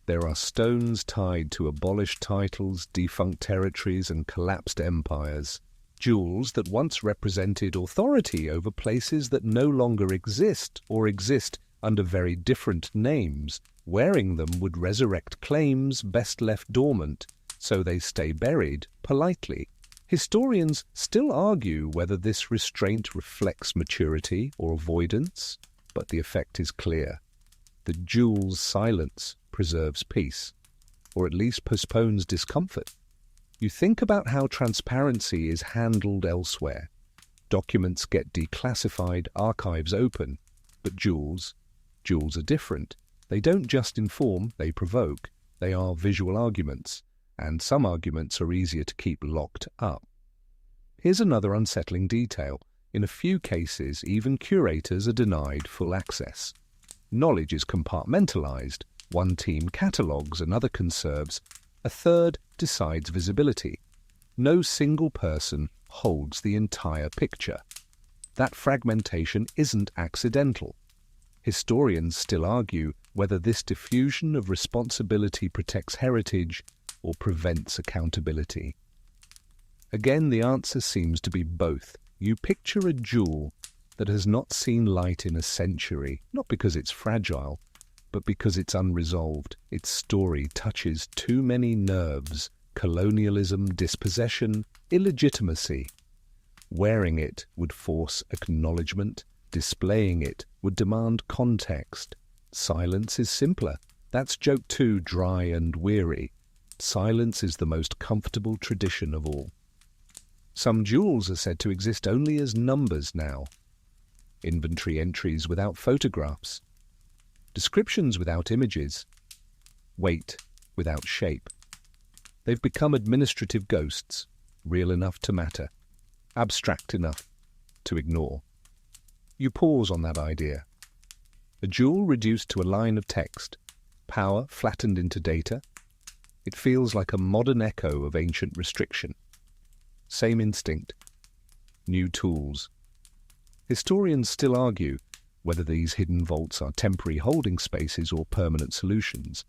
There are stones tied to abolished titles, defunct territories, and collapsed empires. Jewels that once represented authority over places that no longer exist or exist under very different names. Wearing them would resurrect claims best left dormant, so they stay buried politely. Historians still argue whether this restraint reflects maturity or avoidance, but the effect is clear. The jewel's silence preserves peace, or at least postpones discomfort. You think about how transparency is handled elsewhere. Documents get declassified, archives open, but jewels are different. They don't just inform, they provoke. They are visual arguments, and some arguments are easier to keep locked up. Here's another unsettling detail. In a few cases, even curators are denied full access. Knowledge is compartmentalized. One team catalogues, another conserves, a third decides visibility. No single person holds the entire picture. That fragmentation isn't accidental. Historians still argue whether this diffusion of responsibility protects heritage or prevents accountability. Again, the answer seems to be both. You picture a jewel that has not seen light in a century, not because it's fragile, but because it's unresolved. Its story touches too many nerves: colonialism, dispossession, illegitimacy. Wearing it would force acknowledgement. Displaying it would demand context. Silence is simpler. That's joke 2, dry and weary. Silence is the most comfortable tradition of all. Some jewels are said to exist only as numbers now. Inventory entries without photographs. Descriptions without images. Weight without shape. They've become administrative ghosts, real enough to matter, abstract enough to ignore. You pause on that idea. A jewel reduced to a line of text, power flattened into data. It feels like a modern echo of ancient restriction. Same instinct, new tools. Historians still argue whether these hidden vaults are temporary holding spaces or permanent solutions.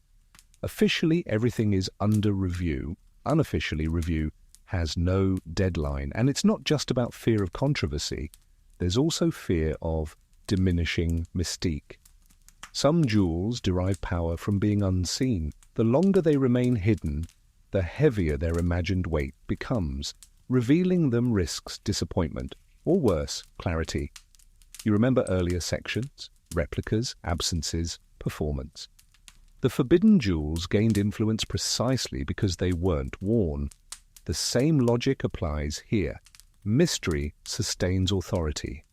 Officially, everything is under review. Unofficially, review has no deadline. And it's not just about fear of controversy. There's also fear of diminishing mystique. Some jewels derive power from being unseen. The longer they remain hidden, the heavier their imagined weight becomes. Revealing them risks disappointment, or worse, clarity. You remember earlier sections? Replicas, absences, performance. The forbidden jewels gained influence precisely because they weren't worn. The same logic applies here. Mystery sustains authority.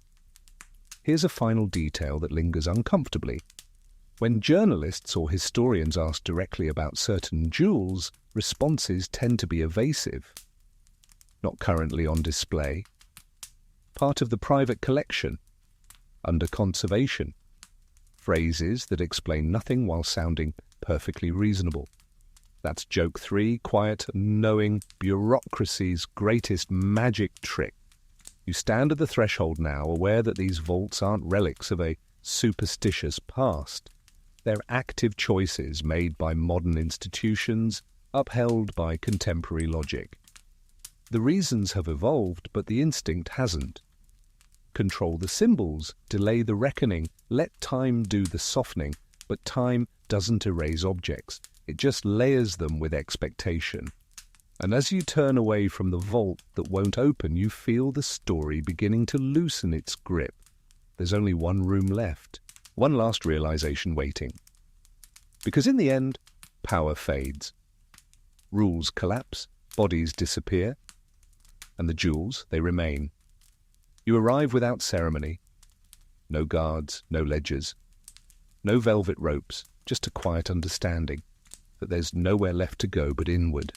Here's a final detail that lingers uncomfortably. When journalists or historians ask directly about certain jewels, responses tend to be evasive. Not currently on display. Part of the private collection. Under conservation. Phrases that explain nothing while sounding perfectly reasonable. That's joke 3, quiet, knowing, bureaucracy's greatest magic trick. You stand at the threshold now, aware that these vaults aren't relics of a superstitious past. They're active choices made by modern institutions, upheld by contemporary logic. The reasons have evolved, but the instinct hasn't. Control the symbols, delay the reckoning, let time do the softening, but time doesn't erase objects. It just layers them with expectation. And as you turn away from the vault that won't open, you feel the story beginning to loosen its grip. There's only one room left, one last realization waiting. Because in the end, power fades. Rules collapse, bodies disappear, and the jewels, they remain. You arrive without ceremony. No guards, no ledgers, no velvet ropes, just a quiet understanding that there's nowhere left to go but inward.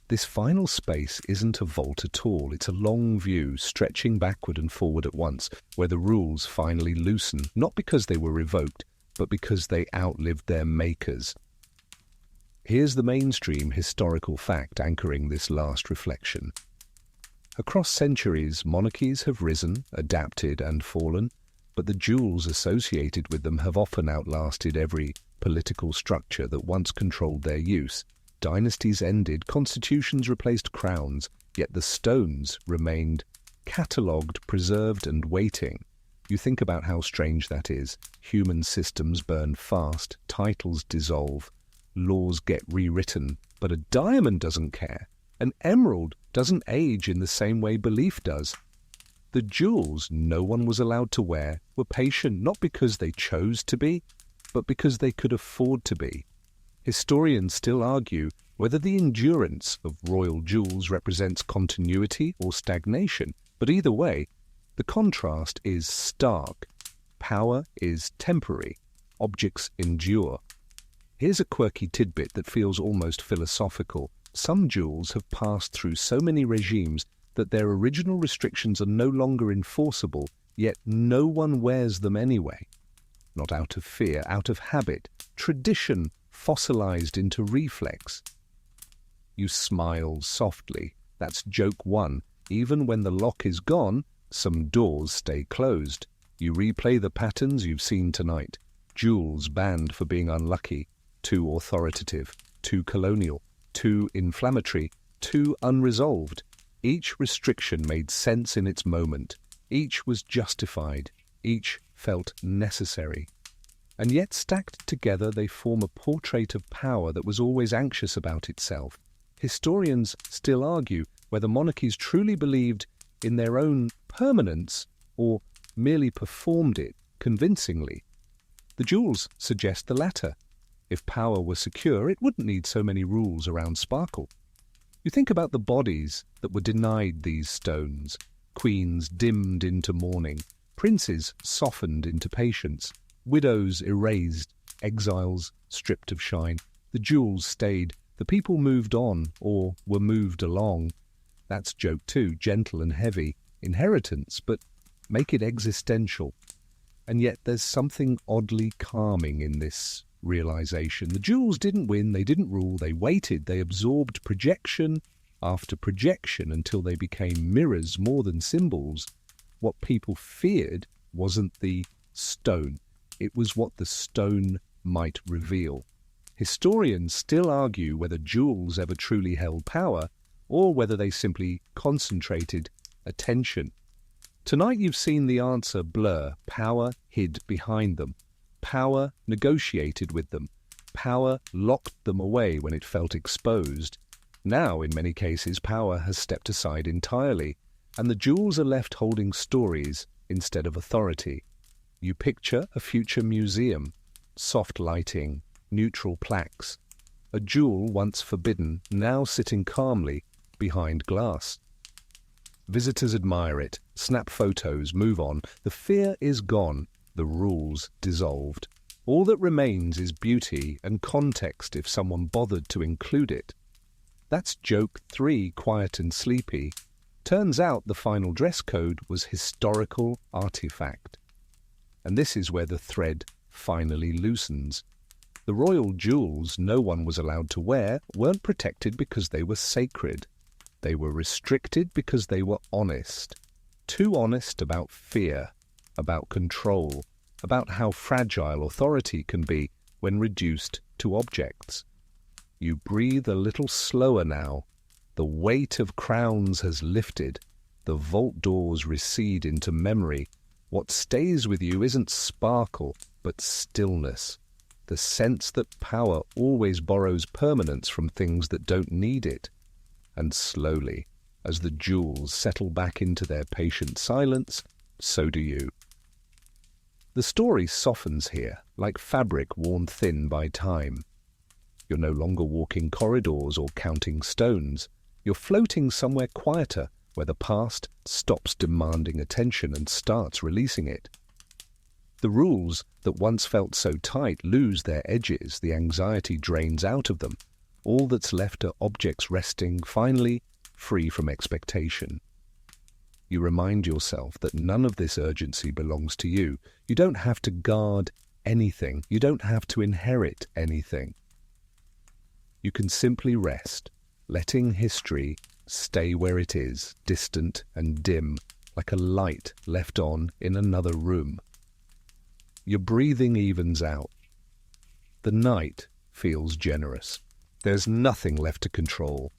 This final space isn't a vault at all. It's a long view, stretching backward and forward at once, where the rules finally loosen, not because they were revoked, but because they outlived their makers. Here's the mainstream historical fact anchoring this last reflection. Across centuries, monarchies have risen, adapted, and fallen, but the jewels associated with them have often outlasted every political structure that once controlled their use. Dynasties ended, constitutions replaced crowns, yet the stones remained catalogued, preserved, and waiting. You think about how strange that is. Human systems burn fast, titles dissolve, laws get rewritten, but a diamond doesn't care. An emerald doesn't age in the same way belief does. The jewels no one was allowed to wear were patient not because they chose to be, but because they could afford to be. Historians still argue whether the endurance of royal jewels represents continuity or stagnation, but either way, the contrast is stark. Power is temporary. Objects endure. Here's a quirky tidbit that feels almost philosophical. Some jewels have passed through so many regimes that their original restrictions are no longer enforceable, yet no one wears them anyway. Not out of fear, out of habit, tradition fossilized into reflex. You smile softly. That's joke one. Even when the lock is gone, some doors stay closed. You replay the patterns you've seen tonight. Jewels banned for being unlucky, too authoritative, too colonial, too inflammatory, too unresolved. Each restriction made sense in its moment. Each was justified. Each felt necessary. And yet stacked together they form a portrait of power that was always anxious about itself. Historians still argue whether monarchies truly believed in their own permanence or merely performed it convincingly. The jewels suggest the latter. If power were secure, it wouldn't need so many rules around sparkle. You think about the bodies that were denied these stones. Queens dimmed into mourning, princes softened into patience, widows erased, exiles stripped of shine. The jewels stayed, the people moved on or were moved along. That's joke two, gentle and heavy. Inheritance, but make it existential. And yet there's something oddly calming in this realization. The jewels didn't win, they didn't rule, they waited, they absorbed projection after projection until they became mirrors more than symbols. What people feared wasn't the stone, it was what the stone might reveal. Historians still argue whether jewels ever truly held power or whether they simply concentrated attention. Tonight you've seen the answer blur. Power hid behind them. Power negotiated with them. Power locked them away when it felt exposed. Now, in many cases, power has stepped aside entirely, and the jewels are left holding stories instead of authority. You picture a future museum, soft lighting, neutral plaques, a jewel once forbidden, now sitting calmly behind glass. Visitors admire it, snap photos, move on. The fear is gone, the rules dissolved. All that remains is beauty and context if someone bothered to include it. That's joke 3, quiet and sleepy. Turns out the final dress code was historical artifact. And this is where the thread finally loosens. The royal jewels no one was allowed to wear weren't protected because they were sacred. They were restricted because they were honest. Too honest about fear, about control, about how fragile authority can be when reduced to objects. You breathe a little slower now. The weight of crowns has lifted. The vault doors recede into memory. What stays with you isn't sparkle, but stillness. The sense that power always borrows permanence from things that don't need it. And slowly, as the jewels settle back into their patient silence, so do you. The story softens here, like fabric worn thin by time. You're no longer walking corridors or counting stones. You're floating somewhere quieter, where the past stops demanding attention and starts releasing it. The rules that once felt so tight lose their edges, the anxiety drains out of them. All that's left are objects resting, finally, free from expectation. You remind yourself that none of this urgency belongs to you. You don't have to guard anything. You don't have to inherit anything. You can simply rest, letting history stay where it is, distant and dim, like a light left on in another room. Your breathing evens out. The night feels generous. There's nothing left to control,